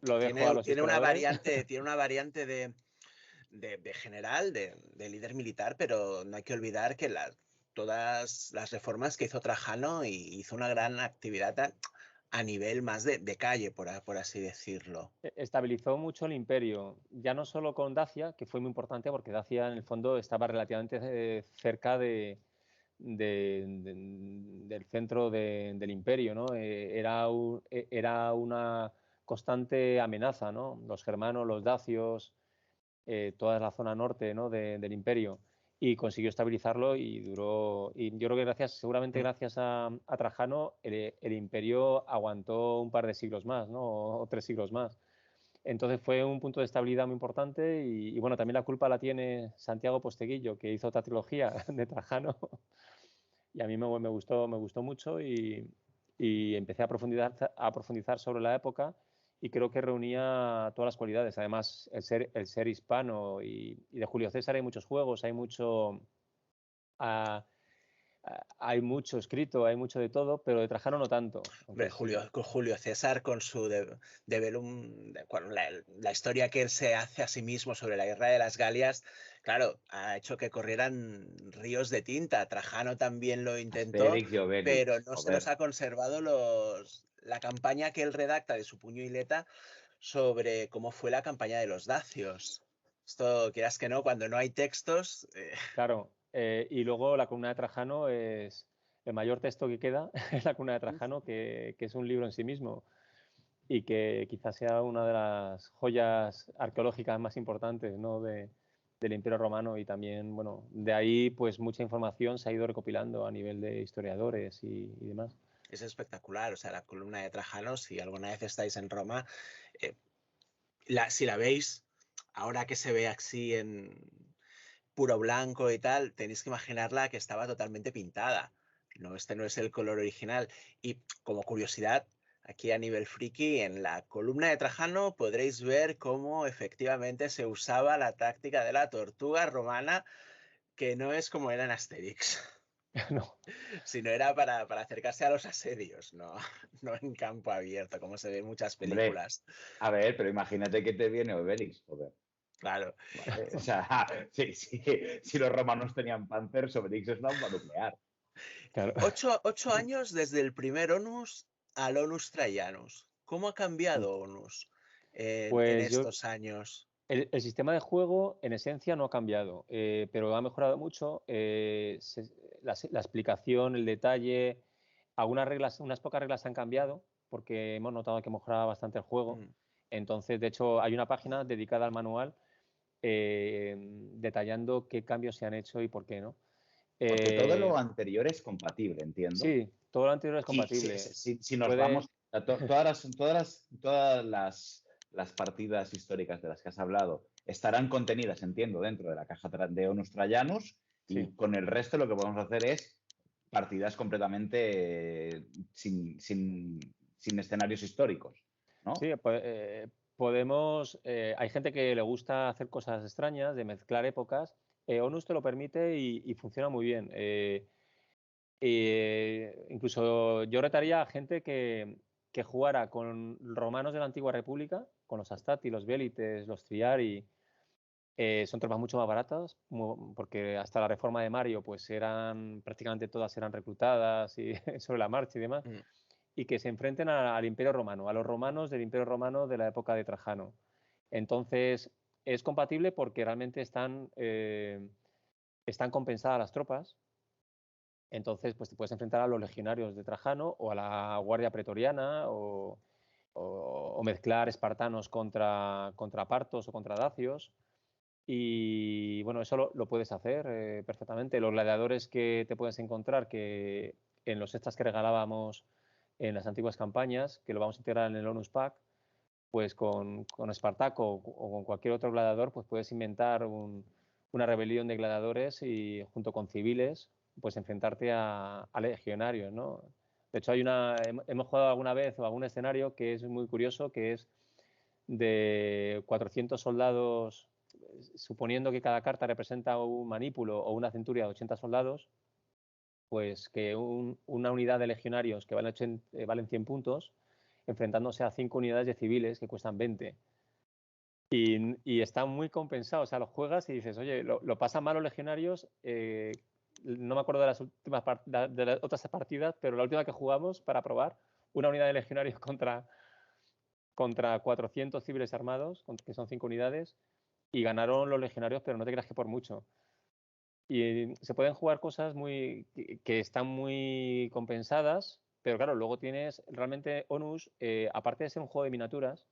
lo dejo a los historiadores. tiene una variante de general, de líder militar, pero no hay que olvidar que todas las reformas que hizo Trajano hizo una gran actividad a nivel más de calle, por así decirlo. Estabilizó mucho el imperio, ya no solo con Dacia, que fue muy importante porque Dacia en el fondo estaba relativamente cerca del centro del imperio, ¿no? Era una constante amenaza, ¿no? Los germanos, los dacios, toda la zona norte, ¿no? del imperio, y consiguió estabilizarlo y duró. Y yo creo que seguramente gracias a Trajano, el imperio aguantó un par de siglos más, ¿no? O 3 siglos más. Entonces fue un punto de estabilidad muy importante y bueno, también la culpa la tiene Santiago Posteguillo, que hizo otra trilogía de Trajano, y a mí me gustó mucho y empecé a profundizar sobre la época y creo que reunía todas las cualidades. Además, el ser hispano y de Julio César hay muchos juegos, ah, hay mucho escrito, hay mucho de todo, pero de Trajano no tanto. Hombre, Entonces, Julio César con su de Velum, la historia que él se hace a sí mismo sobre la guerra de las Galias, claro, ha hecho que corrieran ríos de tinta. Trajano también lo intentó, Asterix y pero Obelix, no se nos joder. ha conservado la campaña que él redacta de su puño y letra sobre cómo fue la campaña de los dacios. Esto, quieras que no, cuando no hay textos, claro, y luego la columna de Trajano es el mayor texto que queda, es la columna de Trajano, que es un libro en sí mismo y que quizás sea una de las joyas arqueológicas más importantes, ¿no? Del Imperio Romano y también, bueno, de ahí pues mucha información se ha ido recopilando a nivel de historiadores y demás. es espectacular. O sea, la columna de Trajano, si alguna vez estáis en Roma, eh, si la veis, ahora que se ve así en puro blanco y tal, tenéis que imaginarla que estaba totalmente pintada. No, este no es el color original. Y como curiosidad, aquí a nivel friki, en la columna de Trajano podréis ver cómo efectivamente se usaba la táctica de la tortuga romana, que no es como era en Asterix, No, sino era para acercarse a los asedios, no, no en campo abierto, como se ve en muchas Hombre, películas. a ver, pero imagínate que te viene Obelix, joder. Claro. Vale, o sea, si los romanos tenían Panzers, Obelix es una bomba nuclear. claro. 8 años desde el primer Onus al Onus Traianus. ¿Cómo ha cambiado Onus en Pues yo, estos años? el sistema de juego en esencia no ha cambiado, pero ha mejorado mucho la explicación, el detalle, algunas reglas, unas pocas reglas han cambiado porque hemos notado que mejoraba bastante el juego. Mm. Entonces, de hecho, hay una página dedicada al manual detallando qué cambios se han hecho y por qué no. Porque todo lo Eh, anterior es compatible, entiendo. sí, todo lo anterior es Si, si, compatible. si nos vamos Puede, a las partidas históricas de las que has hablado estarán contenidas, entiendo, dentro de la caja de Onus Traianus sí. y con el resto lo que podemos hacer es partidas completamente sin escenarios históricos, ¿no? Sí, podemos. Hay gente que le gusta hacer cosas extrañas, de mezclar épocas. Onus te lo permite y funciona muy bien. Incluso yo retaría a gente que jugara con romanos de la antigua República, con los Astati, los Bélites, los Triari. Son tropas mucho más baratas, porque hasta la reforma de Mario, pues prácticamente todas eran reclutadas y sobre la marcha y demás Mm. y que se enfrenten al Imperio Romano, a los romanos del Imperio Romano de la época de Trajano. Entonces, es compatible porque realmente están compensadas las tropas. Entonces, pues te puedes enfrentar a los legionarios de Trajano o a la Guardia Pretoriana o mezclar espartanos contra partos o contra dacios. Y bueno, eso lo puedes hacer perfectamente. Los gladiadores que te puedes encontrar, que en los extras que regalábamos en las antiguas campañas, que lo vamos a integrar en el Onus Pack, pues con Espartaco o con cualquier otro gladiador, pues puedes inventar una rebelión de gladiadores y junto con civiles, pues enfrentarte a legionarios, ¿no? De hecho, hemos jugado alguna vez o algún escenario que es muy curioso, que es de 400 soldados, suponiendo que cada carta representa un manípulo o una centuria de 80 soldados, pues que una unidad de legionarios que valen 100 puntos, enfrentándose a 5 unidades de civiles que cuestan 20. Y está muy compensado, o sea, lo juegas y dices, oye, lo pasan mal los legionarios. No me acuerdo de las de las otras partidas, pero la última que jugamos para probar, una unidad de legionarios contra 400 civiles armados, que son 5 unidades, y ganaron los legionarios, pero no te creas que por mucho. Y se pueden jugar cosas que están muy compensadas, pero claro, luego tienes realmente Onus, aparte de ser un juego de miniaturas,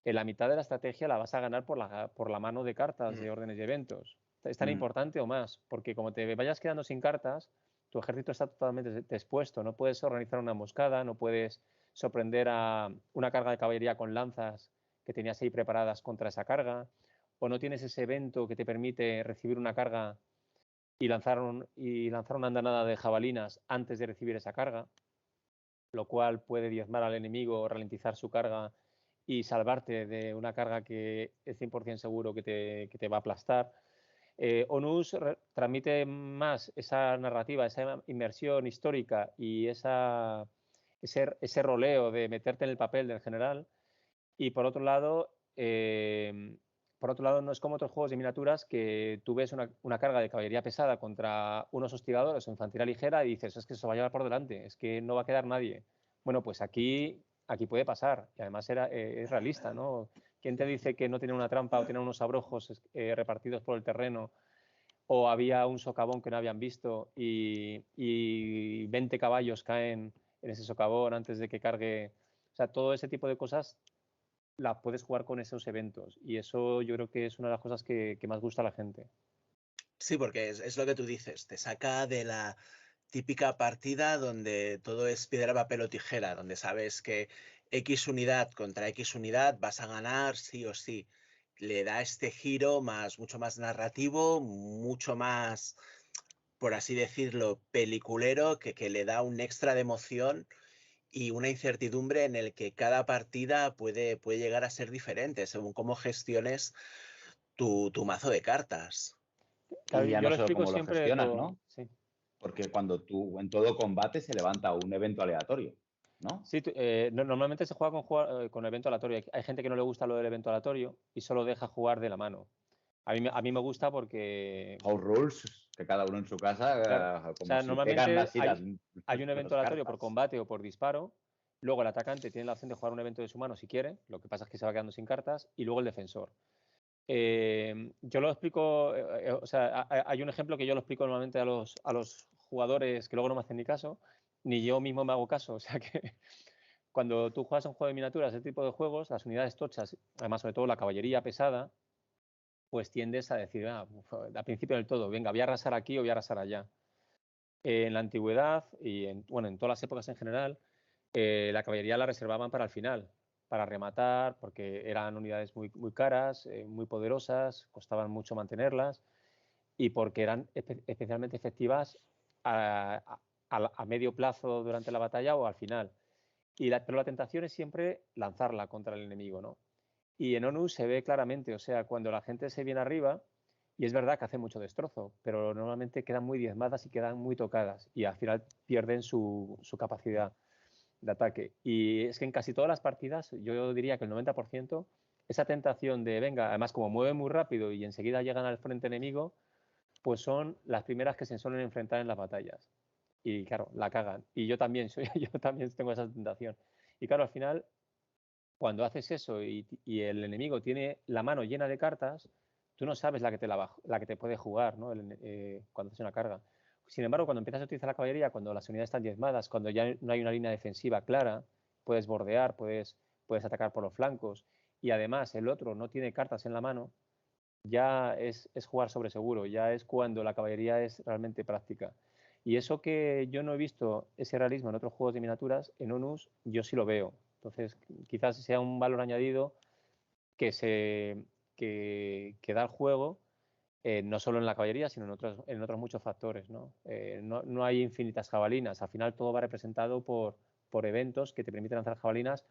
en la mitad de la estrategia la vas a ganar por la mano de cartas, Mm. de órdenes y eventos. Es tan Mm. importante o más, porque como te vayas quedando sin cartas, tu ejército está totalmente expuesto. No puedes organizar una emboscada, no puedes sorprender a una carga de caballería con lanzas que tenías ahí preparadas contra esa carga, o no tienes ese evento que te permite recibir una carga y lanzaron una andanada de jabalinas antes de recibir esa carga, lo cual puede diezmar al enemigo, ralentizar su carga y salvarte de una carga que es 100% seguro que te va a aplastar. Onus transmite más esa narrativa, esa inmersión histórica y ese roleo de meterte en el papel del general. Y por otro lado, no es como otros juegos de miniaturas que tú ves una carga de caballería pesada contra unos hostigadores o infantería ligera y dices, es que se va a llevar por delante, es que no va a quedar nadie. Bueno, pues aquí puede pasar y además es realista, ¿no? ¿Quién te dice que no tiene una trampa o tiene unos abrojos repartidos por el terreno o había un socavón que no habían visto y 20 caballos caen en ese socavón antes de que cargue? O sea, todo ese tipo de cosas la puedes jugar con esos eventos y eso yo creo que es una de las cosas que más gusta a la gente. Sí, porque es lo que tú dices, te saca de la típica partida donde todo es piedra, papel o tijera, donde sabes que X unidad contra X unidad vas a ganar sí o sí. Le da este giro mucho más narrativo, mucho más, por así decirlo, peliculero, que le da un extra de emoción y una incertidumbre en el que cada partida puede llegar a ser diferente según cómo gestiones tu mazo de cartas. Y ya Yo no lo sé explico cómo lo siempre gestionas, ¿no? sí. Porque cuando tú en todo combate se levanta un evento aleatorio, ¿no? Sí, normalmente se juega con evento aleatorio. Hay gente que no le gusta lo del evento aleatorio y solo deja jugar de la mano. A mí me gusta porque, House rules, que cada uno en su claro, casa, o como sea, si pegan normalmente así hay un evento las aleatorio por cartas. combate o por disparo. Luego el atacante tiene la opción de jugar un evento de su mano si quiere. Lo que pasa es que se va quedando sin cartas. Y luego el defensor. Yo lo explico, o sea, hay un ejemplo que yo lo explico normalmente a los jugadores que luego no me hacen ni caso, ni yo mismo me hago caso. O sea que cuando tú juegas un juego de miniaturas, ese tipo de juegos, las unidades tochas, además sobre todo la caballería pesada, pues tiendes a decir, al principio del todo, venga, voy a arrasar aquí o voy a arrasar allá. En la antigüedad y bueno, en todas las épocas en general, la caballería la reservaban para el final, para rematar, porque eran unidades muy caras, muy poderosas, costaban mucho mantenerlas y porque eran especialmente efectivas a medio plazo durante la batalla o al final. Pero la tentación es siempre lanzarla contra el enemigo, ¿no? Y en ONU se ve claramente, o sea, cuando la gente se viene arriba, y es verdad que hace mucho destrozo, pero normalmente quedan muy diezmadas y quedan muy tocadas y al final pierden su capacidad de ataque. Y es que en casi todas las partidas, yo diría que el 90%, esa tentación de, venga, además como mueven muy rápido y enseguida llegan al frente enemigo, pues son las primeras que se suelen enfrentar en las batallas. Y claro, la cagan. Y yo también, yo también tengo esa tentación. Y claro, al final, cuando haces eso y el enemigo tiene la mano llena de cartas, tú no sabes la que te puede jugar, ¿no? Cuando haces una carga. Sin embargo, cuando empiezas a utilizar la caballería, cuando las unidades están diezmadas, cuando ya no hay una línea defensiva clara, puedes bordear, puedes atacar por los flancos y además el otro no tiene cartas en la mano, ya es jugar sobre seguro, ya es cuando la caballería es realmente práctica. Y eso que yo no he visto ese realismo en otros juegos de miniaturas, en ONUS yo sí lo veo. Entonces, quizás sea un valor añadido que da el juego, no solo en la caballería, sino en otros muchos factores, ¿no? No hay infinitas jabalinas, al final todo va representado por eventos que te permiten lanzar jabalinas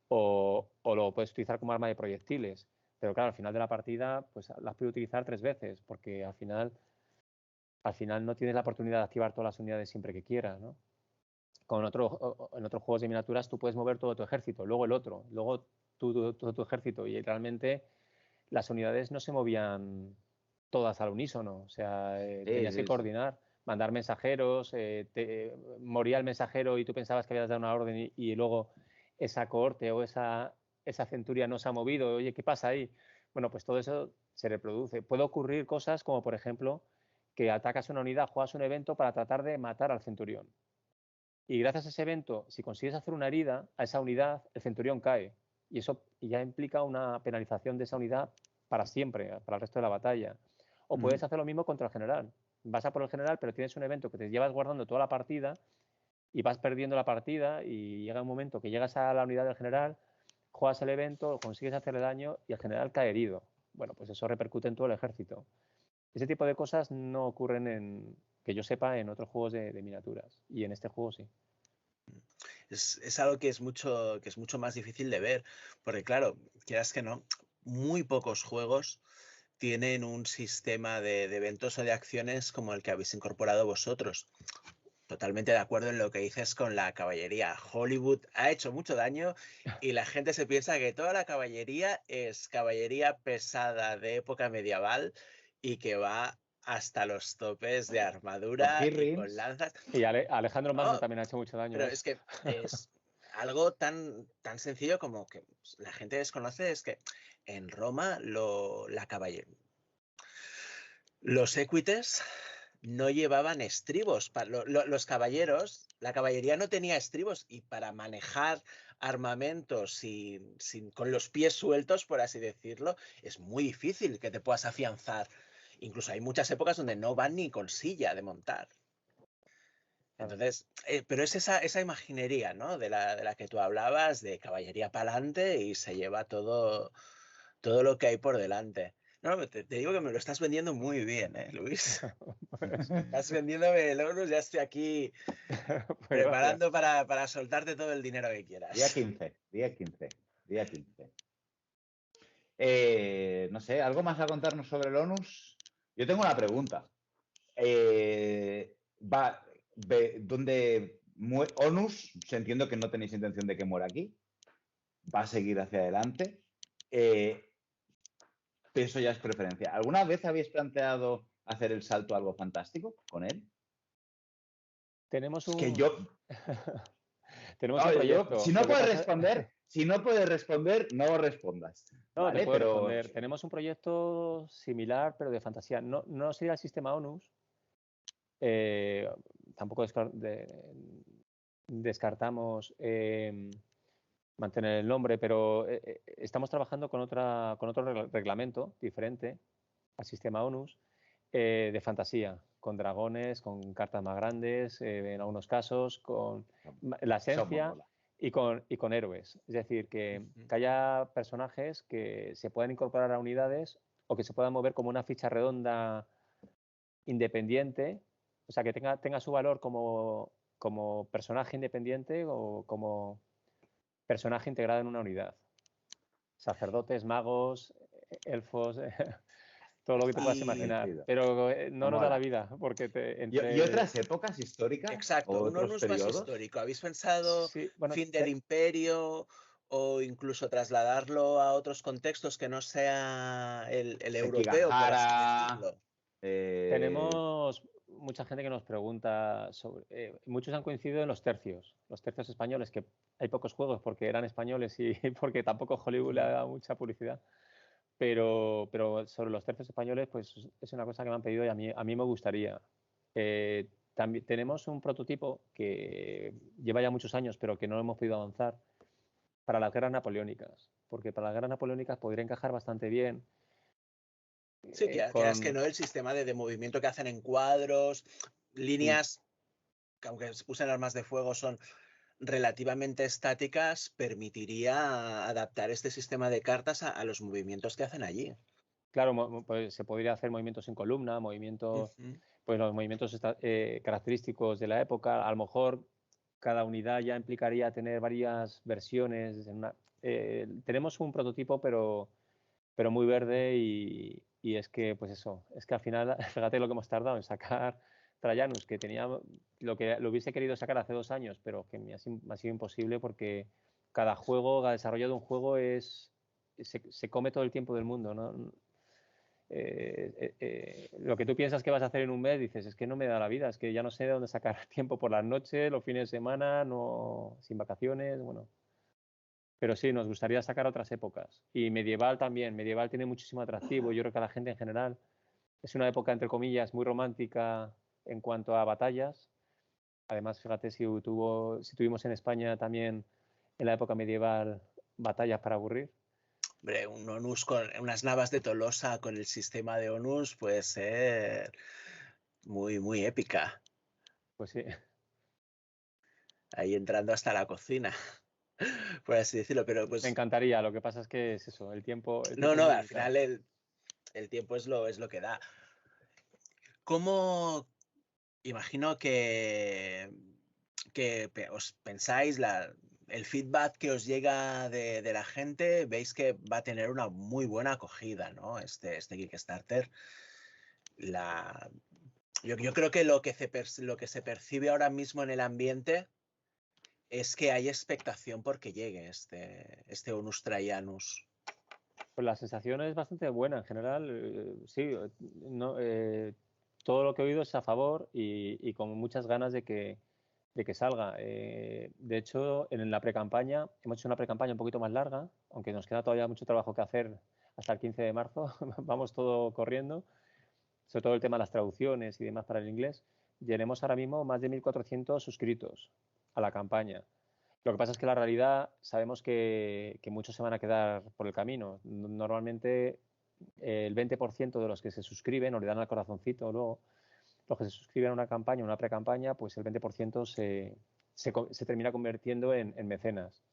o lo puedes utilizar como arma de proyectiles. Pero claro, al final de la partida, pues las puedes utilizar 3 veces, porque al final no tienes la oportunidad de activar todas las unidades siempre que quieras, ¿no? En otros juegos de miniaturas tú puedes mover todo tu ejército, luego el otro, luego todo tu ejército, y realmente las unidades no se movían todas al unísono, o sea, Sí, tenías que sí, sí. coordinar, mandar mensajeros, moría el mensajero y tú pensabas que habías dado una orden y luego esa cohorte o esa centuria no se ha movido, oye, ¿qué pasa ahí? Bueno, pues todo eso se reproduce. Puede ocurrir cosas como, por ejemplo, que atacas una unidad, juegas un evento para tratar de matar al centurión. Y gracias a ese evento, si consigues hacer una herida a esa unidad, el centurión cae. Y eso ya implica una penalización de esa unidad para siempre, para el resto de la batalla. O puedes hacer lo mismo contra el general. Vas a por el general, pero tienes un evento que te llevas guardando toda la partida y vas perdiendo la partida y llega un momento que llegas a la unidad del general, juegas el evento, consigues hacerle daño y el general cae herido. Bueno, pues eso repercute en todo el ejército. Ese tipo de cosas no ocurren que yo sepa, en otros juegos de miniaturas. Y en este juego sí. Es algo que es mucho más difícil de ver, porque claro, quieras que no, muy pocos juegos tienen un sistema de eventos o de acciones como el que habéis incorporado vosotros. Totalmente de acuerdo en lo que dices con la caballería. Hollywood ha hecho mucho daño y la gente se piensa que toda la caballería es caballería pesada de época medieval y que va hasta los topes de armadura y con Rims. lanzas. Y Alejandro Magno No, también ha hecho mucho daño. pero es que es algo tan sencillo como que la gente desconoce, es que en Roma la caballería, los equites no llevaban estribos. Los caballeros, la caballería no tenía estribos y para manejar armamentos con los pies sueltos, por así decirlo, es muy difícil que te puedas afianzar. Incluso hay muchas épocas donde no van ni con silla de montar. Entonces, pero es esa imaginería, ¿no? De la que tú hablabas, de caballería para adelante y se lleva todo lo que hay por delante. No, te digo que me lo estás vendiendo muy bien, Luis. Estás vendiéndome el Onus, ya estoy aquí Pues preparando para soltarte todo el dinero que quieras. Día 15. No sé, ¿algo más a contarnos sobre el ONUS? Yo tengo una pregunta. ¿Dónde ONUS? Entiendo que no tenéis intención de que muera aquí. Va a seguir hacia adelante. Pero eso ya es preferencia. ¿Alguna vez habéis planteado hacer el salto a algo fantástico con él? Tenemos un... Es que yo... Tenemos un proyecto. Si no puedes responder, no respondas. No, te ¿vale? puedo Pero... responder. Tenemos un proyecto similar, pero de fantasía. No sería el sistema ONUS. Tampoco descartamos mantener el nombre, pero estamos trabajando con otro reglamento diferente al sistema ONUS de fantasía, con dragones, con cartas más grandes, en algunos casos, con la esencia y con héroes. Es decir, que haya personajes que se puedan incorporar a unidades o que se puedan mover como una ficha redonda independiente, o sea, que tenga su valor como personaje independiente o como personaje integrado en una unidad. Sacerdotes, magos, elfos, todo lo que te puedas imaginar. Pero no nos da la vida, porque ¿Y otras épocas históricas? Exacto, un ONUS más histórico. ¿Habéis pensado fin del imperio o incluso trasladarlo a otros contextos que no sea el europeo, por así decirlo? Tenemos mucha gente que nos pregunta sobre... muchos han coincidido en los tercios españoles, que hay pocos juegos porque eran españoles y porque tampoco Hollywood le ha dado mucha publicidad. Pero sobre los tercios españoles, pues es una cosa que me han pedido y a mí me gustaría. También tenemos un prototipo que lleva ya muchos años, pero que no hemos podido avanzar, para las guerras napoleónicas, porque para las guerras napoleónicas podría encajar bastante bien. Sí, quieras que no, el sistema de movimiento que hacen en cuadros, líneas, que aunque se usen armas de fuego, son relativamente estáticas, permitiría adaptar este sistema de cartas a los movimientos que hacen allí. Claro, pues se podría hacer movimientos en columna, pues los movimientos característicos de la época. A lo mejor cada unidad ya implicaría tener varias versiones. Tenemos un prototipo, pero muy verde y es que, pues eso, es que al final, fíjate lo que hemos tardado en sacar Trajanus, que tenía lo hubiese querido sacar hace 2 años, pero que me ha sido imposible porque cada desarrollo de un juego se come todo el tiempo del mundo, ¿no? Lo que tú piensas que vas a hacer en un mes, dices, es que no me da la vida, es que ya no sé de dónde sacar tiempo por las noches, los fines de semana, sin vacaciones, bueno. Pero sí, nos gustaría sacar otras épocas. Y medieval también. Medieval tiene muchísimo atractivo. Yo creo que a la gente en general es una época, entre comillas, muy romántica en cuanto a batallas. Además, fíjate si tuvimos en España también en la época medieval batallas para aburrir. Hombre, un ONUS con unas navas de Tolosa con el sistema de ONUS puede ser muy, muy épica. Pues sí. Ahí entrando hasta la cocina, por así decirlo, pero pues... Me encantaría, lo que pasa es que es eso, el tiempo No, al final el tiempo es lo que da. ¿Cómo imagino que os pensáis el feedback que os llega de la gente, veis que va a tener una muy buena acogida, ¿no? Este Kickstarter. Yo creo que lo que se percibe ahora mismo en el ambiente es que hay expectación por que llegue este Onus Traianus. Pues la sensación es bastante buena en general. Sí, no, todo lo que he oído es a favor y con muchas ganas de que salga. De hecho, en la precampaña, hemos hecho una precampaña un poquito más larga, aunque nos queda todavía mucho trabajo que hacer hasta el 15 de marzo. Vamos todo corriendo, sobre todo el tema de las traducciones y demás para el inglés. Tenemos ahora mismo más de 1.400 suscritos a la campaña. Lo que pasa es que la realidad sabemos que muchos se van a quedar por el camino. Normalmente el 20% de los que se suscriben o le dan al corazoncito luego, los que se suscriben a una campaña, una pre-campaña, pues el 20% se termina convirtiendo en mecenas.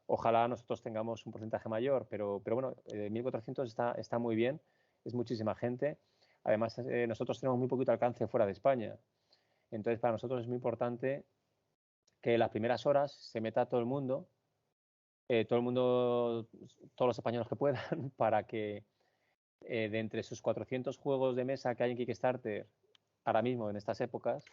Ojalá nosotros tengamos un porcentaje mayor, pero bueno, 1.400 está muy bien, es muchísima gente. Además, nosotros tenemos muy poquito alcance fuera de España. Entonces, para nosotros es muy importante que en las primeras horas se meta todo el mundo, todos los españoles que puedan, para que de entre sus 400 juegos de mesa que hay en Kickstarter ahora mismo en estas épocas,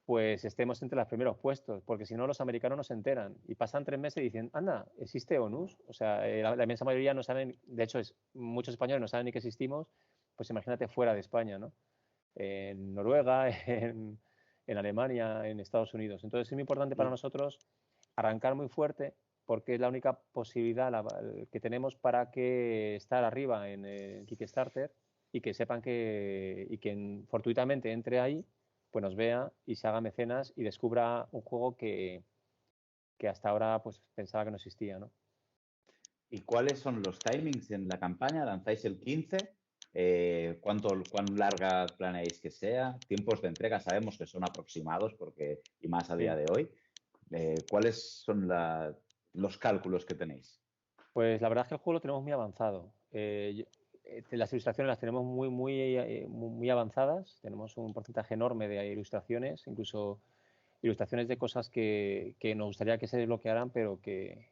pues estemos entre los primeros puestos, porque si no los americanos no se enteran y pasan 3 meses y dicen, anda, ¿existe ONUS? O sea, la inmensa mayoría no saben, de hecho muchos españoles no saben ni que existimos, pues imagínate fuera de España, ¿no? En Noruega, en Alemania, en Estados Unidos. Entonces es muy importante para nosotros arrancar muy fuerte porque es la única posibilidad que tenemos para que estar arriba en el Kickstarter y que sepan y quien fortuitamente entre ahí, pues nos vea y se haga mecenas y descubra un juego que hasta ahora pues pensaba que no existía, ¿no? ¿Y cuáles son los timings en la campaña? ¿Lanzáis el 15? ¿Cuán larga planeáis que sea? Tiempos de entrega sabemos que son aproximados y más a día de hoy. ¿Cuáles son los cálculos que tenéis? Pues la verdad es que el juego lo tenemos muy avanzado. Las ilustraciones las tenemos muy avanzadas. Tenemos un porcentaje enorme de ilustraciones, incluso ilustraciones de cosas que nos gustaría que se desbloquearan, pero que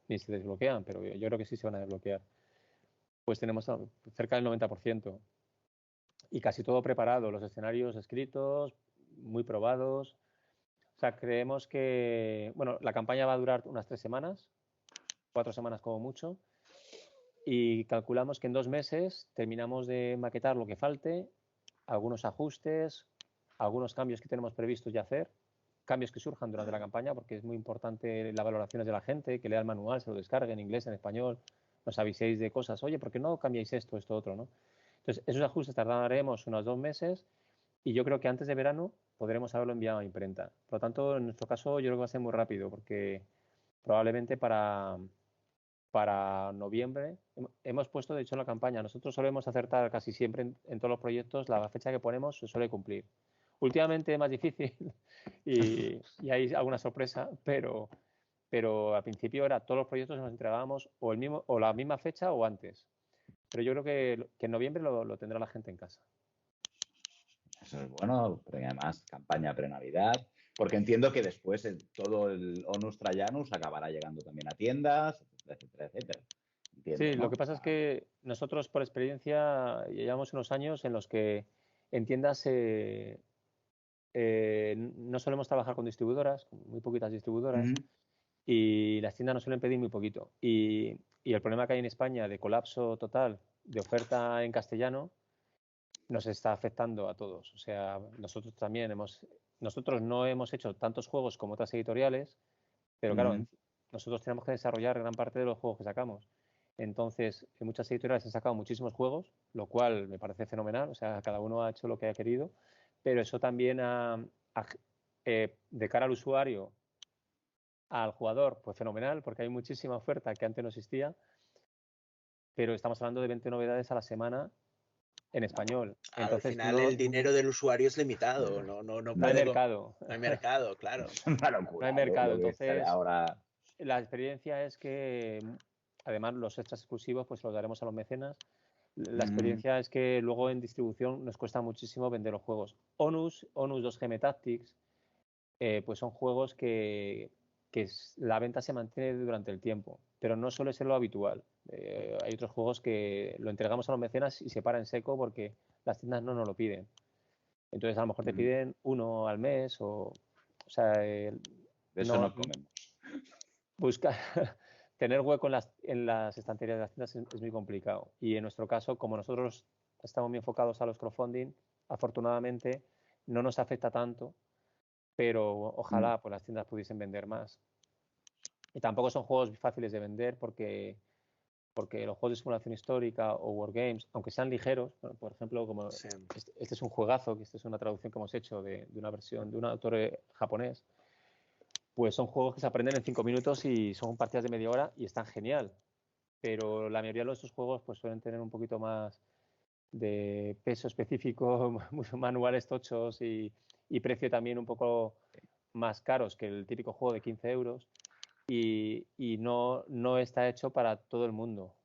ni se desbloquean, pero yo creo que sí se van a desbloquear. Pues tenemos cerca del 90% y casi todo preparado, los escenarios escritos, muy probados. O sea, creemos que, bueno, la campaña va a durar unas 3 semanas, 4 semanas como mucho, y calculamos que en 2 meses terminamos de maquetar lo que falte, algunos ajustes, algunos cambios que tenemos previstos ya hacer, cambios que surjan durante la campaña, porque es muy importante las valoraciones de la gente, que lea el manual, se lo descargue en inglés, en español, nos aviséis de cosas, oye, ¿por qué no cambiáis esto, otro, ¿no? Entonces, esos ajustes tardaremos unos 2 meses y yo creo que antes de verano podremos haberlo enviado a imprenta. Por lo tanto, en nuestro caso, yo creo que va a ser muy rápido, porque probablemente para noviembre hemos puesto, de hecho, en la campaña. Nosotros solemos acertar casi siempre en todos los proyectos, la fecha que ponemos se suele cumplir. Últimamente es más difícil y hay alguna sorpresa, pero al principio era todos los proyectos nos entregábamos o la misma fecha o antes. Pero yo creo que en noviembre lo tendrá la gente en casa. Eso es bueno, pero además campaña pre-Navidad, porque entiendo que después todo el Onus Traianus acabará llegando también a tiendas, etcétera, etcétera. Entiendo, Sí, ¿no? lo que pasa es que nosotros por experiencia llevamos unos años en los que en tiendas no solemos trabajar con distribuidoras, con muy poquitas distribuidoras, y las tiendas nos suelen pedir muy poquito. Y el problema que hay en España de colapso total de oferta en castellano nos está afectando a todos. O sea, nosotros también nosotros no hemos hecho tantos juegos como otras editoriales, pero claro, nosotros tenemos que desarrollar gran parte de los juegos que sacamos. Entonces, muchas editoriales han sacado muchísimos juegos, lo cual me parece fenomenal. O sea, cada uno ha hecho lo que ha querido, pero eso también de cara al usuario, al jugador, pues fenomenal, porque hay muchísima oferta que antes no existía, pero estamos hablando de 20 novedades a la semana en español. Al final el dinero del usuario es limitado, no hay mercado. No hay mercado, claro. Es una locura. No hay mercado. Entonces, ahora... la experiencia es que, además, los extras exclusivos pues los daremos a los mecenas, La experiencia es que luego en distribución nos cuesta muchísimo vender los juegos. Onus 2GM Tactics, pues son juegos que la venta se mantiene durante el tiempo, pero no suele ser lo habitual. Hay otros juegos que lo entregamos a los mecenas y se para en seco porque las tiendas no nos lo piden. Entonces a lo mejor te piden uno al mes o sea, de eso no comemos. Buscar tener hueco en las estanterías de las tiendas es muy complicado. Y en nuestro caso, como nosotros estamos muy enfocados a los crowdfunding, afortunadamente no nos afecta tanto, pero ojalá pues las tiendas pudiesen vender más. Y tampoco son juegos fáciles de vender porque los juegos de simulación histórica o wargames, aunque sean ligeros, bueno, por ejemplo, como este es un juegazo, que esta es una traducción que hemos hecho de una versión de un autor japonés, pues son juegos que se aprenden en 5 minutos y son partidas de media hora y están genial. Pero la mayoría de estos juegos pues suelen tener un poquito más de peso específico, manuales tochos y precio también un poco más caros que el típico juego de 15 euros y no está hecho para todo el mundo.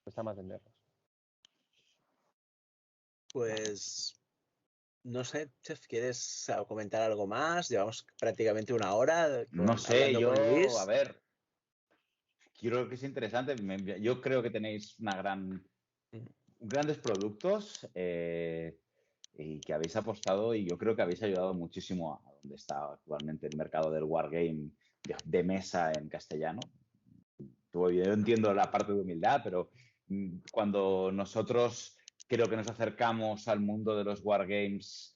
Cuesta más venderlos. Pues no sé, Chef, ¿quieres comentar algo más? Llevamos prácticamente una hora No sé, hablando con Luis. A ver, quiero que es interesante. Yo creo que tenéis grandes productos y que habéis apostado y yo creo que habéis ayudado muchísimo a donde está actualmente el mercado del wargame de mesa en castellano. Yo entiendo la parte de humildad, pero cuando nosotros creo que nos acercamos al mundo de los wargames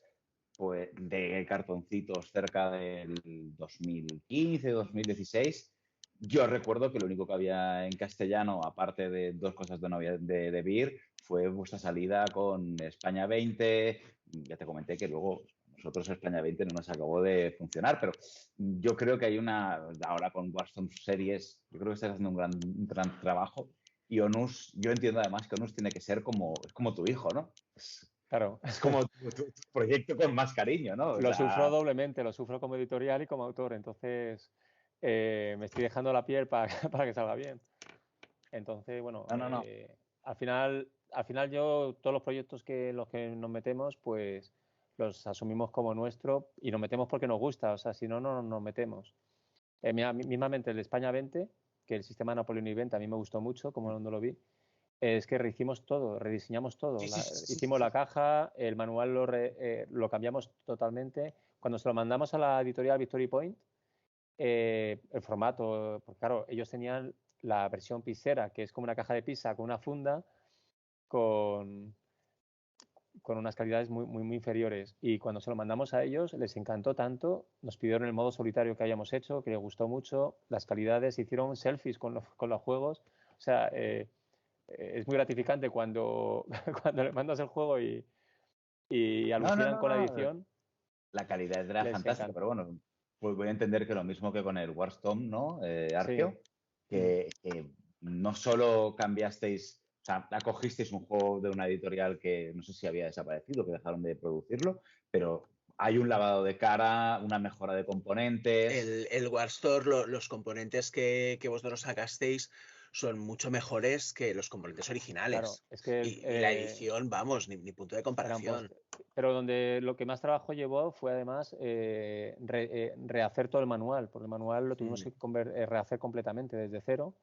pues, de cartoncitos cerca del 2015, 2016, yo recuerdo que lo único que había en castellano, aparte de dos cosas de Beer, fue vuestra salida con España 20. Ya te comenté que luego nosotros España 20 no nos acabó de funcionar, pero yo creo que hay ahora con Warzone Series, yo creo que estás haciendo un gran trabajo. Y Onus, yo entiendo además que Onus tiene que ser como tu hijo, ¿no? Claro. Es como tu proyecto con más cariño, ¿no? Lo sufro doblemente, lo sufro como editorial y como autor, entonces me estoy dejando la piel para que salga bien. Entonces, bueno, no. al final todos los proyectos en los que nos metemos, pues los asumimos como nuestro y nos metemos porque nos gusta, o sea, si no, no nos metemos. Mismamente el España 20, que el sistema Napoleón y 20 a mí me gustó mucho, como no lo vi, es que rehicimos todo, rediseñamos todo. Hicimos la caja, el manual lo cambiamos totalmente. Cuando se lo mandamos a la editorial Victory Point, el formato, porque claro, ellos tenían la versión pizzera, que es como una caja de pizza con una funda, con unas calidades muy inferiores. Y cuando se lo mandamos a ellos, les encantó tanto, nos pidieron el modo solitario que hayamos hecho, que les gustó mucho, las calidades, hicieron selfies con los juegos. O sea, es muy gratificante cuando le mandas el juego y alucinan con la edición. La calidad era fantástica, pero bueno, pues voy a entender que lo mismo que con el Warstorm, ¿no? Arqueo, Sí. que no solo cambiasteis, o sea, acogisteis un juego de una editorial que no sé si había desaparecido, que dejaron de producirlo, pero hay un lavado de cara, una mejora de componentes. El Warstorm, los componentes que vosotros sacasteis son mucho mejores que los componentes originales. Claro, es que y la edición, vamos, ni punto de comparación. Pero donde lo que más trabajo llevó fue además rehacer todo el manual, porque el manual lo tuvimos que rehacer completamente desde cero,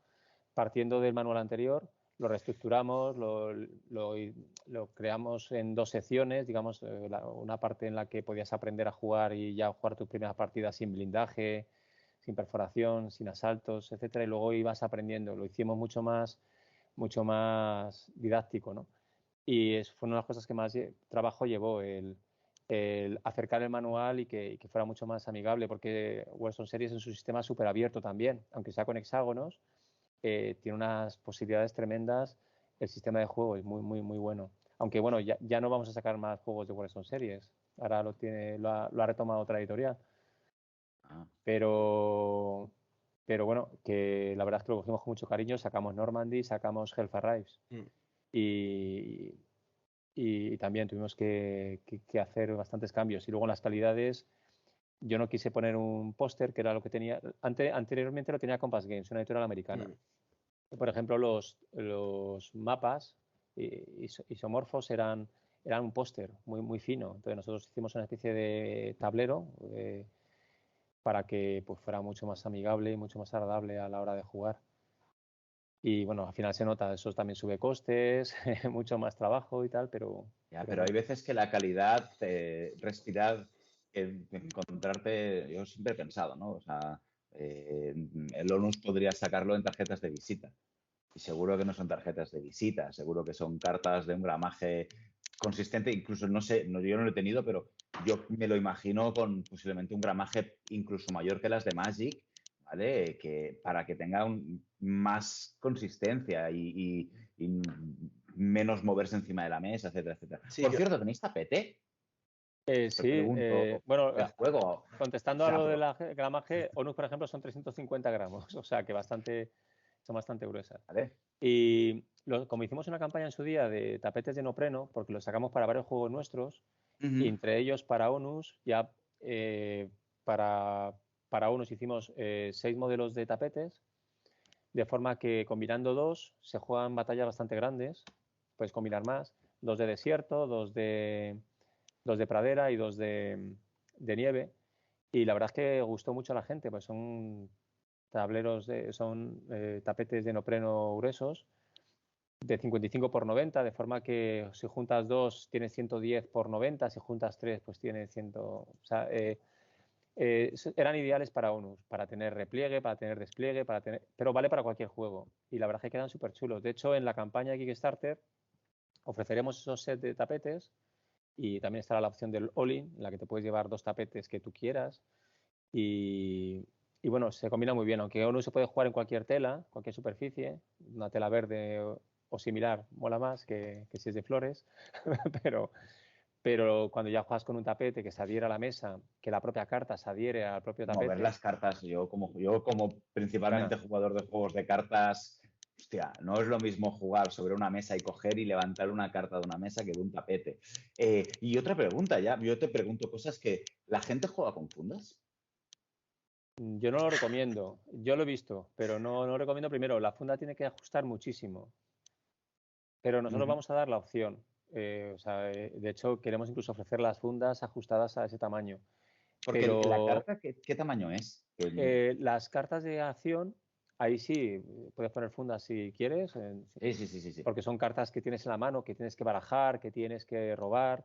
partiendo del manual anterior, lo reestructuramos, lo creamos en 2 secciones, digamos, una parte en la que podías aprender a jugar y ya jugar tus primeras partidas sin blindaje, sin perforación, sin asaltos, etcétera, y luego ibas aprendiendo. Lo hicimos mucho más didáctico, ¿no? Y eso fue una de las cosas que más trabajo llevó, el acercar el manual y que fuera mucho más amigable, porque Warzone Series es un sistema súper abierto también, aunque sea con hexágonos, tiene unas posibilidades tremendas, el sistema de juego es muy bueno. Aunque bueno, ya no vamos a sacar más juegos de Warzone Series, ahora lo ha retomado otra editorial. Pero bueno, que la verdad es que lo cogimos con mucho cariño, sacamos Normandy, sacamos Hell's Arrives. Y también tuvimos que hacer bastantes cambios. Y luego en las calidades, yo no quise poner un póster, que era lo que tenía. Anteriormente lo tenía Compass Games, una editorial americana. Por ejemplo, los mapas isomorfos eran un póster muy, muy fino. Entonces nosotros hicimos una especie de tablero para que pues, fuera mucho más amigable y mucho más agradable a la hora de jugar. Y bueno, al final se nota, eso también sube costes, mucho más trabajo y tal, pero... Pero hay veces que la calidad, respirar, encontrarte, yo siempre he pensado, ¿no? O sea, el Onus podría sacarlo en tarjetas de visita. Y seguro que no son tarjetas de visita, seguro que son cartas de un gramaje consistente, incluso no sé, yo no lo he tenido, pero yo me lo imagino con posiblemente un gramaje incluso mayor que las de Magic, ¿vale? Que para que tenga más consistencia y menos moverse encima de la mesa, etcétera, etcétera. Sí, Por cierto, ¿tenéis tapete? Sí, Bueno, el juego. contestando O a sea, lo del gramaje, Onus, por ejemplo, son 350 gramos, o sea que son bastante gruesas. ¿vale? Y como hicimos una campaña en su día de tapetes de neopreno, porque los sacamos para varios juegos nuestros, y entre ellos para Onus, ya para Onus hicimos 6 modelos de tapetes, de forma que combinando 2 se juegan batallas bastante grandes, puedes combinar más, 2 de desierto, 2 de pradera y 2 de nieve. Y la verdad es que gustó mucho a la gente, pues son tapetes de neopreno gruesos de 55 por 90, de forma que si juntas 2 tienes 110 por 90, si juntas 3 pues tienes 100. O sea, eran ideales para Onus, para tener repliegue, para tener despliegue, pero vale para cualquier juego. Y la verdad es que quedan súper chulos. De hecho, en la campaña de Kickstarter ofreceremos esos sets de tapetes y también estará la opción del all-in, en la que te puedes llevar 2 tapetes que tú quieras. Y bueno, se combina muy bien, aunque Onus se puede jugar en cualquier tela, cualquier superficie, una tela verde o similar mola más que si es de flores, pero, pero cuando ya juegas con un tapete que se adhiere a la mesa, que la propia carta se adhiere al propio Mover tapete, las cartas, yo como principalmente ya. jugador de juegos de cartas, hostia, no es lo mismo jugar sobre una mesa y coger y levantar una carta de una mesa que de un tapete. Y otra pregunta ya, yo te pregunto cosas que la gente juega con fundas. Yo no lo recomiendo, yo lo he visto, pero no lo recomiendo. Primero, la funda tiene que ajustar muchísimo, pero nosotros vamos a dar la opción. De hecho, queremos incluso ofrecer las fundas ajustadas a ese tamaño. Porque la Pero carta, ¿qué tamaño es? las cartas de acción, ahí sí, puedes poner fundas si quieres, Sí. porque son cartas que tienes en la mano, que tienes que barajar, que tienes que robar,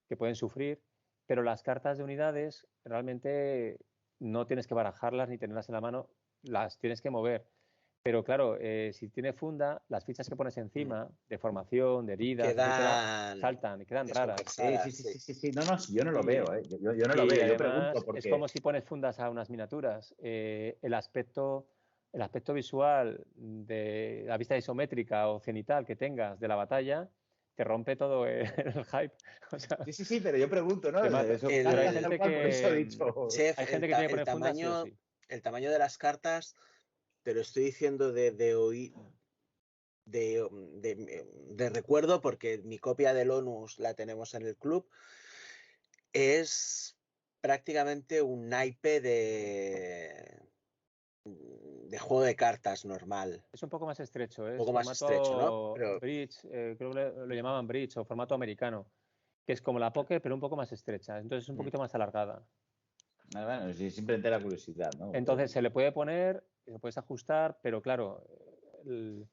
que pueden sufrir, pero las cartas de unidades realmente no tienes que barajarlas ni tenerlas en la mano, las tienes que mover. Pero claro, si tiene funda, las fichas que pones encima, de formación, de heridas, etcétera, quedan saltan y quedan raras. descompensadas, Sí. No, sí, yo no lo Y, veo, ¿eh? Yo no lo y veo, yo pregunto además es porque... como si pones fundas a unas miniaturas. El aspecto visual de la vista isométrica o cenital que tengas de la batalla te rompe todo el hype. O sea, Sí, pero yo pregunto, ¿no? te mata. Son Pero hay cartas tal gente cual, por eso he que dicho... Chef, hay gente que tiene que poner fundas sí o sí. el tamaño de las cartas, te lo estoy diciendo de recuerdo, porque mi copia del Onus la tenemos en el club, es prácticamente un naipe de juego de cartas normal, Es un poco más estrecho, un es poco más estrecho, ¿no? formato Pero bridge, creo que lo llamaban bridge o formato americano, que es como la poker, pero un poco más estrecha, entonces es un poquito más alargada. Bueno, sí, simplemente la curiosidad, ¿no? Entonces se le puede poner, se puedes ajustar, pero claro, sobre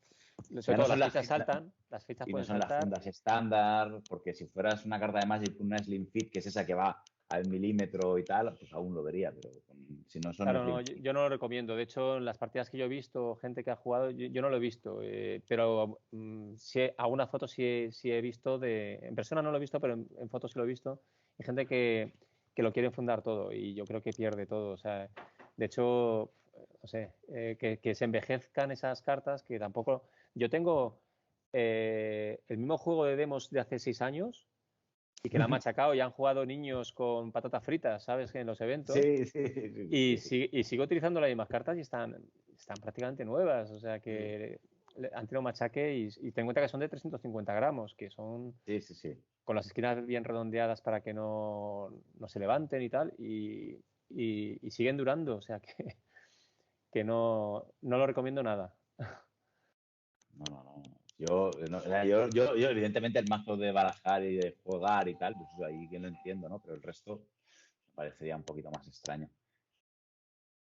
Ya no todo son las fichas saltan, las fichas y no pueden son las saltar. fundas estándar, porque si fueras una carta de Magic, una Slim Fit, que es esa que va al milímetro y tal, pues aún lo vería, pero si no son Claro, Slim no, Fit. yo no lo recomiendo. De hecho, en las partidas que yo he visto, gente que ha jugado, yo no lo he visto. Pero sí, alguna foto sí he visto en persona no lo he visto, pero en fotos sí lo he visto. Hay gente que lo quiere fundar todo y yo creo que pierde todo. O sea, de hecho, no sé, que se envejezcan esas cartas que tampoco. Yo tengo el mismo juego de demos de hace 6 años y que la han machacado y han jugado niños con patatas fritas, ¿sabes? En los eventos. Y sigo utilizando las mismas cartas y están prácticamente nuevas. O sea que han tenido machaque y ten en cuenta que son de 350 gramos, que son Sí. con las esquinas bien redondeadas para que no se levanten y tal. Y siguen durando. O sea que no lo recomiendo nada. No. Yo, evidentemente, el mazo de barajar y de jugar y tal, pues ahí que lo entiendo, ¿no? Pero el resto me parecería un poquito más extraño.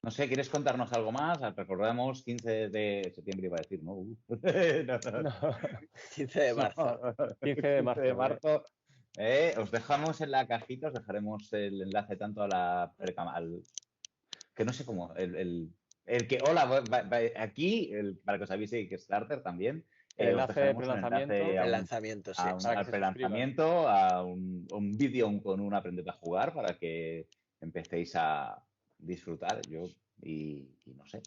No sé, ¿quieres contarnos algo más? Recordemos 15 de septiembre, iba a decir, ¿no? No, No, 15 de marzo. 15 de 15 de marzo. marzo. Os dejamos en la cajita, os dejaremos el enlace tanto a la que no sé cómo, el que, hola, aquí, para que os avise Kickstarter también, El os enlace de dejaremos un prelanzamiento enlace El lanzamiento, sí, para que al se suscriban. prelanzamiento, a un vídeo con un aprended a jugar para que empecéis a disfrutar. Y no sé,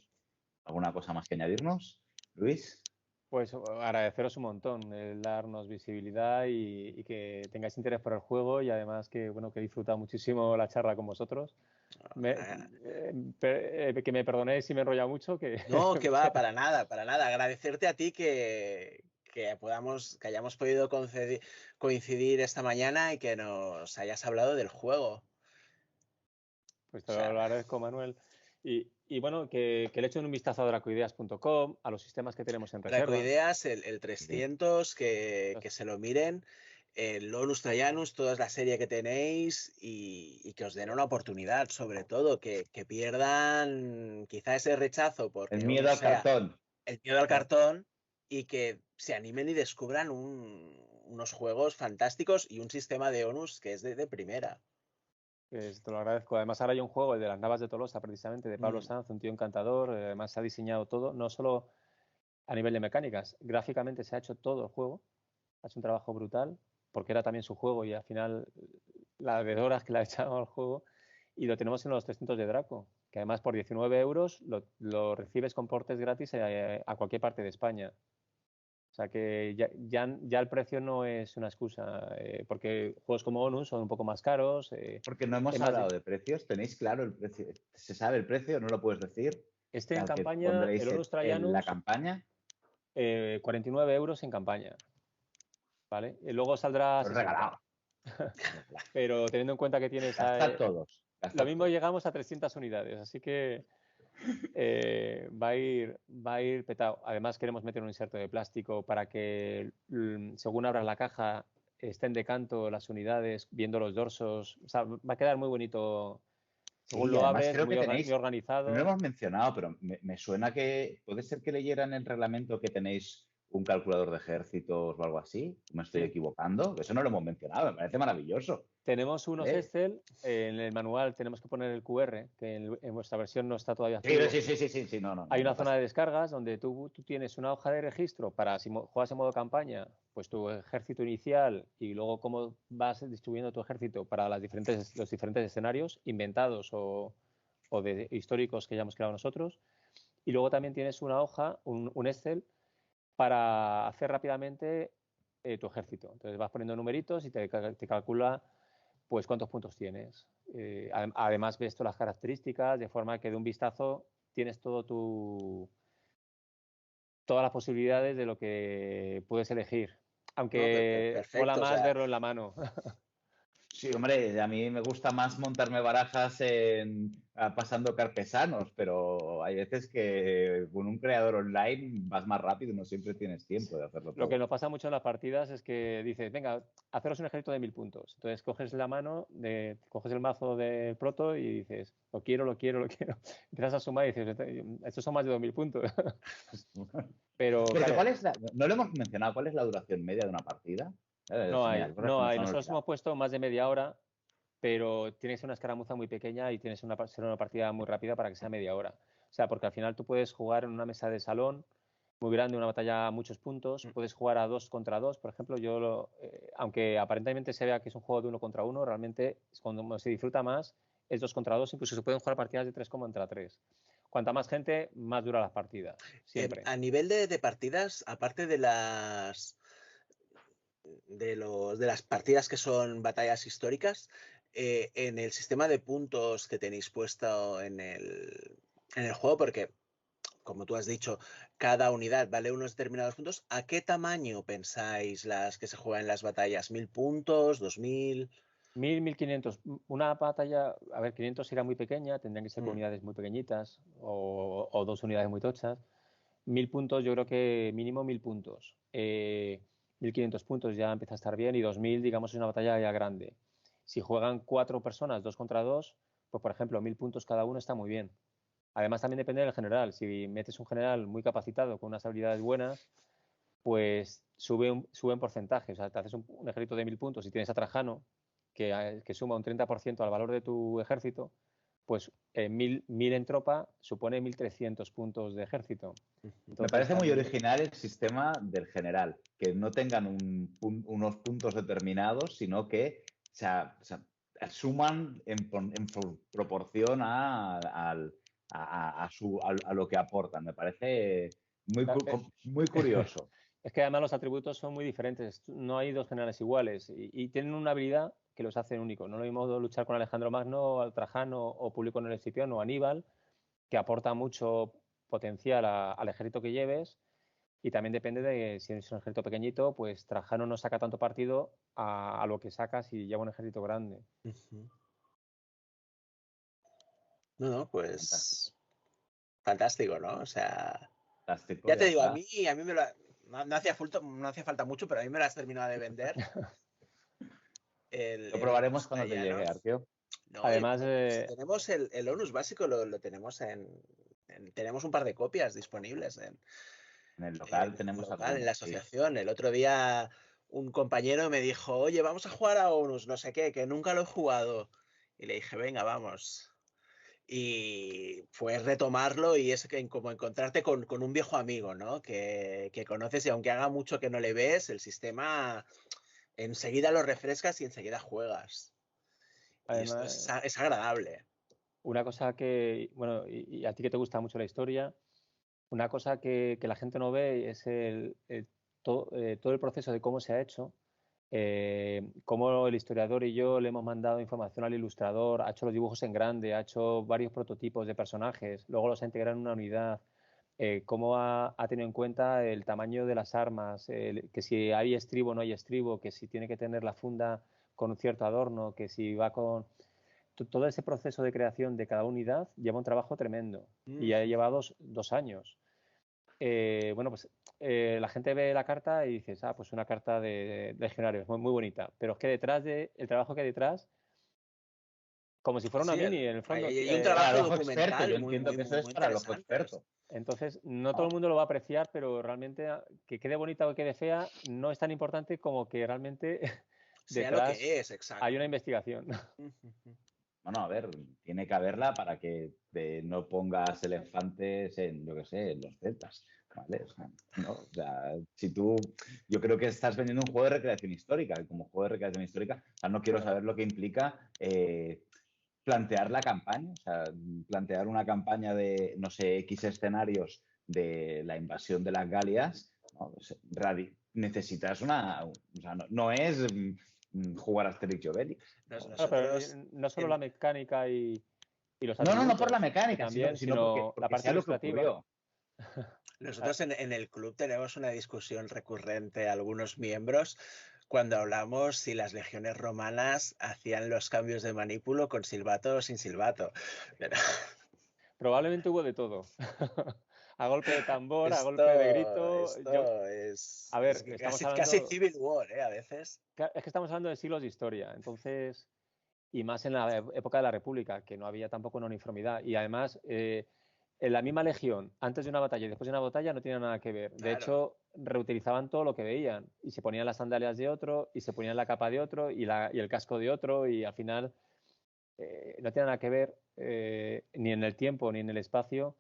¿alguna cosa más que añadirnos, Luis? Pues agradeceros un montón el darnos visibilidad y que tengáis interés por el juego y además que, bueno, que he disfrutado muchísimo la charla con vosotros. Que me perdonéis si me he enrollado mucho. No, que va, para nada, para nada. Agradecerte a ti que hayamos podido coincidir esta mañana y que nos hayas hablado del juego. Pues O te lo sea, agradezco, Manuel. Y bueno, que le echen un vistazo a dracoideas.com, a los sistemas que tenemos en reserva. Dracoideas, el 300, que se lo miren, el Onus Traianus, toda la serie que tenéis y que os den una oportunidad, sobre todo, que pierdan quizá ese rechazo El porque miedo Onus al sea cartón. el miedo al cartón y que se animen y descubran unos juegos fantásticos y un sistema de Onus que es de primera. Te lo agradezco. Además, ahora hay un juego, el de las Navas de Tolosa, precisamente, de Pablo Sanz, un tío encantador. Además, se ha diseñado todo, no solo a nivel de mecánicas, gráficamente se ha hecho todo el juego. Ha hecho un trabajo brutal, porque era también su juego y al final la de horas que le ha echado al juego. Y lo tenemos en los 300 de Draco, que además por 19 euros lo recibes con portes gratis a cualquier parte de España. O sea que ya el precio no es una excusa, porque juegos como ONU son un poco más caros. Porque no hemos hablado de precios. ¿Tenéis claro el precio? ¿Se sabe el precio? ¿No lo puedes decir? En Al que campaña, el pondréis ONU en la Trajanus, campaña. 49 euros en campaña. ¿Vale? Y luego saldrá a Lo he 60. regalado. Pero teniendo en cuenta que tienes Gastad todos. lo Gastad mismo todos. llegamos a 300 unidades, así que va a ir petado. Además queremos meter un inserto de plástico para que según abras la caja estén de canto las unidades, viendo los dorsos. O sea, va a quedar muy bonito. Según Sí, lo además abres, creo que muy tenéis, no lo organizado. hemos mencionado, pero me suena que puede ser que leyeran en el reglamento que tenéis un calculador de ejércitos o algo así. ¿Me estoy Sí. equivocando? Eso no lo hemos mencionado, me parece maravilloso. Tenemos unos ¿Vale? Excel, en el manual tenemos que poner el QR, que en vuestra versión no está todavía Sí, activo. sí, no, no, Hay no una zona pasa. de descargas donde tú tienes una hoja de registro para si juegas en modo campaña, pues tu ejército inicial y luego cómo vas distribuyendo tu ejército para los diferentes escenarios inventados o de históricos que ya hemos creado nosotros. Y luego también tienes una hoja, un Excel, para hacer rápidamente tu ejército. Entonces vas poniendo numeritos y te calcula pues cuántos puntos tienes. Además ves todas las características, de forma que de un vistazo tienes todas las posibilidades de lo que puedes elegir. No, Aunque mola perfecto. O más sea, verlo en la mano. Sí, hombre, a mí me gusta más montarme barajas pasando carpesanos, pero hay veces que con un creador online vas más rápido y no siempre tienes tiempo de hacerlo Lo que todo. nos pasa mucho en las partidas es que dices, venga, haceros un ejército de 1000 puntos. Entonces coges la mano, coges el mazo del proto y dices, lo quiero, lo quiero, lo quiero. Empiezas a sumar y dices, estos son más de 2000 puntos. Pero Porque claro, no lo hemos mencionado, ¿cuál es la duración media de una partida? no Mira, hay, cosas que no nos hay. han Nosotros olvidado. hemos puesto más de media hora, pero tienes una escaramuza muy pequeña y tienes ser una partida muy rápida para que sea media hora. O sea, porque al final tú puedes jugar en una mesa de salón muy grande, una batalla a muchos puntos, puedes jugar a 2 contra 2, por ejemplo, aunque aparentemente se vea que es un juego de 1 contra 1, realmente es cuando se disfruta más, es 2 contra 2, incluso se pueden jugar partidas de 3 contra 3. Cuanta más gente, más dura las partidas, siempre. a nivel de partidas, aparte de las partidas que son batallas históricas, en el sistema de puntos que tenéis puesto en el juego, porque como tú has dicho, cada unidad vale unos determinados puntos. ¿A qué tamaño pensáis las que se juegan en las batallas? ¿1000 puntos? ¿2000? 1000, 1500. Una batalla, a ver, 500 era muy pequeña, tendrían que ser con Mm. unidades muy pequeñitas o 2 unidades muy tochas. 1000 puntos, yo creo que mínimo 1000 puntos. 1500 puntos ya empieza a estar bien y 2000, digamos, es una batalla ya grande. Si juegan 4 personas, 2 contra 2, pues por ejemplo, 1000 puntos cada uno está muy bien. Además, también depende del general. Si metes un general muy capacitado, con unas habilidades buenas, pues sube en porcentaje. O sea, te haces un ejército de 1000 puntos y tienes a Trajano, que suma un 30% al valor de tu ejército, pues 1000 en tropa supone 1300 puntos de ejército. Me Entonces, parece muy original el sistema del general, que no tengan unos puntos determinados, sino que suman en proporción a lo que aportan. Me parece muy curioso. Es que además los atributos son muy diferentes. No hay dos generales iguales y tienen una habilidad que los hace únicos. No es lo mismo luchar con Alejandro Magno, Trajano o Publio Cornelio Escipión o Aníbal, que aporta mucho potencial al ejército que lleves. Y también depende de si es un ejército pequeñito, pues Trajano no saca tanto partido a lo que saca si lleva un ejército grande. No, pues fantástico, ¿no? O sea, fantástico, ya te digo, está. a mí no hacía falta mucho, pero a mí me lo has terminado de vender. Lo probaremos cuando te llegue, Arqueo. No, Además, si tenemos el ONUS básico, lo tenemos tenemos un par de copias disponibles en el local tenemos algunas, en la asociación. Sí. El otro día un compañero me dijo, oye, vamos a jugar a ONUS, no sé qué, que nunca lo he jugado. Y le dije, venga, vamos. Y fue retomarlo y es como encontrarte con un viejo amigo, ¿no? Que conoces y aunque haga mucho que no le ves, el sistema enseguida lo refrescas y enseguida juegas. además, y esto es agradable. Una cosa que, bueno, y a ti que te gusta mucho la historia, una cosa que la gente no ve es todo el proceso de cómo se ha hecho, cómo el historiador y yo le hemos mandado información al ilustrador, ha hecho los dibujos en grande, ha hecho varios prototipos de personajes, luego los ha integrado en una unidad, cómo ha tenido en cuenta el tamaño de las armas, que si hay estribo o no hay estribo, que si tiene que tener la funda con un cierto adorno, que si va con... Todo ese proceso de creación de cada unidad lleva un trabajo tremendo y ha llevado 2 años. Bueno, pues la gente ve la carta y dices, pues una carta de legionarios, muy, muy bonita. Pero es que detrás el trabajo que hay detrás, como si fuera una mini, en el fondo. Hay un trabajo documental experto. Yo entiendo que eso es para los expertos. Entonces, no todo el mundo lo va a apreciar, pero realmente que quede bonita o que quede fea no es tan importante como que realmente sea lo que es, exacto. Hay una investigación. Bueno, a ver, tiene que haberla para que no pongas elefantes en, yo qué sé, en los celtas, ¿vale? O sea, ¿no? O sea, yo creo que estás vendiendo un juego de recreación histórica, y como juego de recreación histórica, o sea, no quiero saber lo que implica plantear la campaña, o sea, plantear una campaña de, no sé, X escenarios de la invasión de las Galias, ¿no? Necesitas o sea, no es jugar a Asterix y Obelix. Pero no solo la mecánica y los atributos. No por la mecánica, también, sino porque la parte ilustrativa. Nosotros en el club tenemos una discusión recurrente, algunos miembros, cuando hablamos si las legiones romanas hacían los cambios de manípulo con silbato o sin silbato. Pero... Probablemente hubo de todo. A golpe de tambor, a golpe de grito. A ver, casi Civil War, a veces. Es que estamos hablando de siglos de historia, entonces, y más en la época de la República, que no había tampoco una uniformidad. Y además, en la misma legión, antes de una batalla y después de una batalla, no tenía nada que ver. De hecho, reutilizaban todo lo que veían y se ponían las sandalias de otro y se ponían la capa de otro y el casco de otro y al final no tiene nada que ver ni en el tiempo ni en el espacio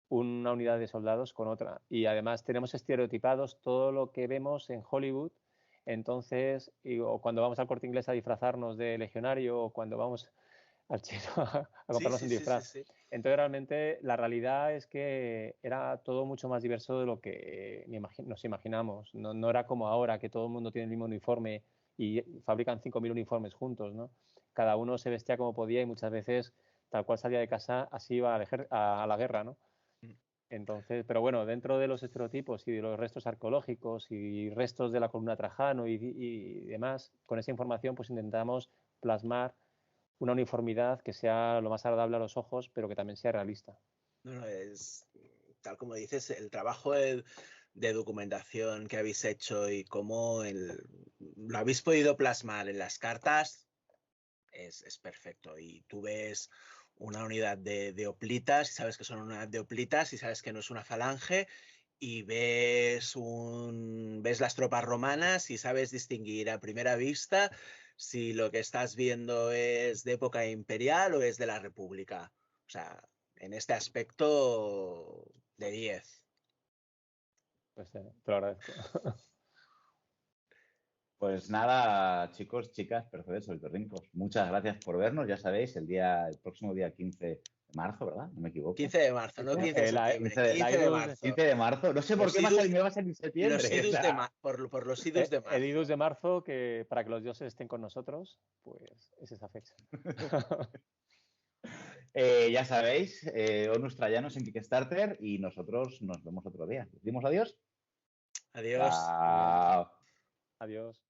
una unidad de soldados con otra. Y además tenemos estereotipados todo lo que vemos en Hollywood. Entonces, o cuando vamos al Corte Inglés a disfrazarnos de legionario o cuando vamos al chino a comprarnos un disfraz. Sí. Entonces, realmente, la realidad es que era todo mucho más diverso de lo que nos imaginamos. No era como ahora, que todo el mundo tiene el mismo uniforme y fabrican 5.000 uniformes juntos, ¿no? Cada uno se vestía como podía y muchas veces, tal cual salía de casa, así iba a la guerra, ¿no? Entonces, pero bueno, dentro de los estereotipos y de los restos arqueológicos y restos de la columna Trajano y demás, con esa información pues intentamos plasmar una uniformidad que sea lo más agradable a los ojos, pero que también sea realista. tal como dices, el trabajo de documentación que habéis hecho y cómo lo habéis podido plasmar en las cartas es perfecto. Y tú ves una unidad de hoplitas y sabes que son una unidad de hoplitas y sabes que no es una falange, y ves las tropas romanas y sabes distinguir a primera vista si lo que estás viendo es de época imperial o es de la República. O sea, en este aspecto, de 10. Pues te lo agradezco. Pues nada, chicos, chicas, percebes, ornitorrincos. Muchas gracias por vernos. Ya sabéis, el próximo día 15 de marzo, ¿verdad? No me equivoco. 15 de marzo, no 15 de septiembre. 15 de marzo. 15 de marzo. No sé por qué me va a ser en septiembre. Por los idus de marzo. El idus de marzo, que para que los dioses estén con nosotros, pues es esa fecha. Ya sabéis, Onus Trayanos en Kickstarter, y nosotros nos vemos otro día. ¿Decimos adiós? Adiós. Chao. Adiós.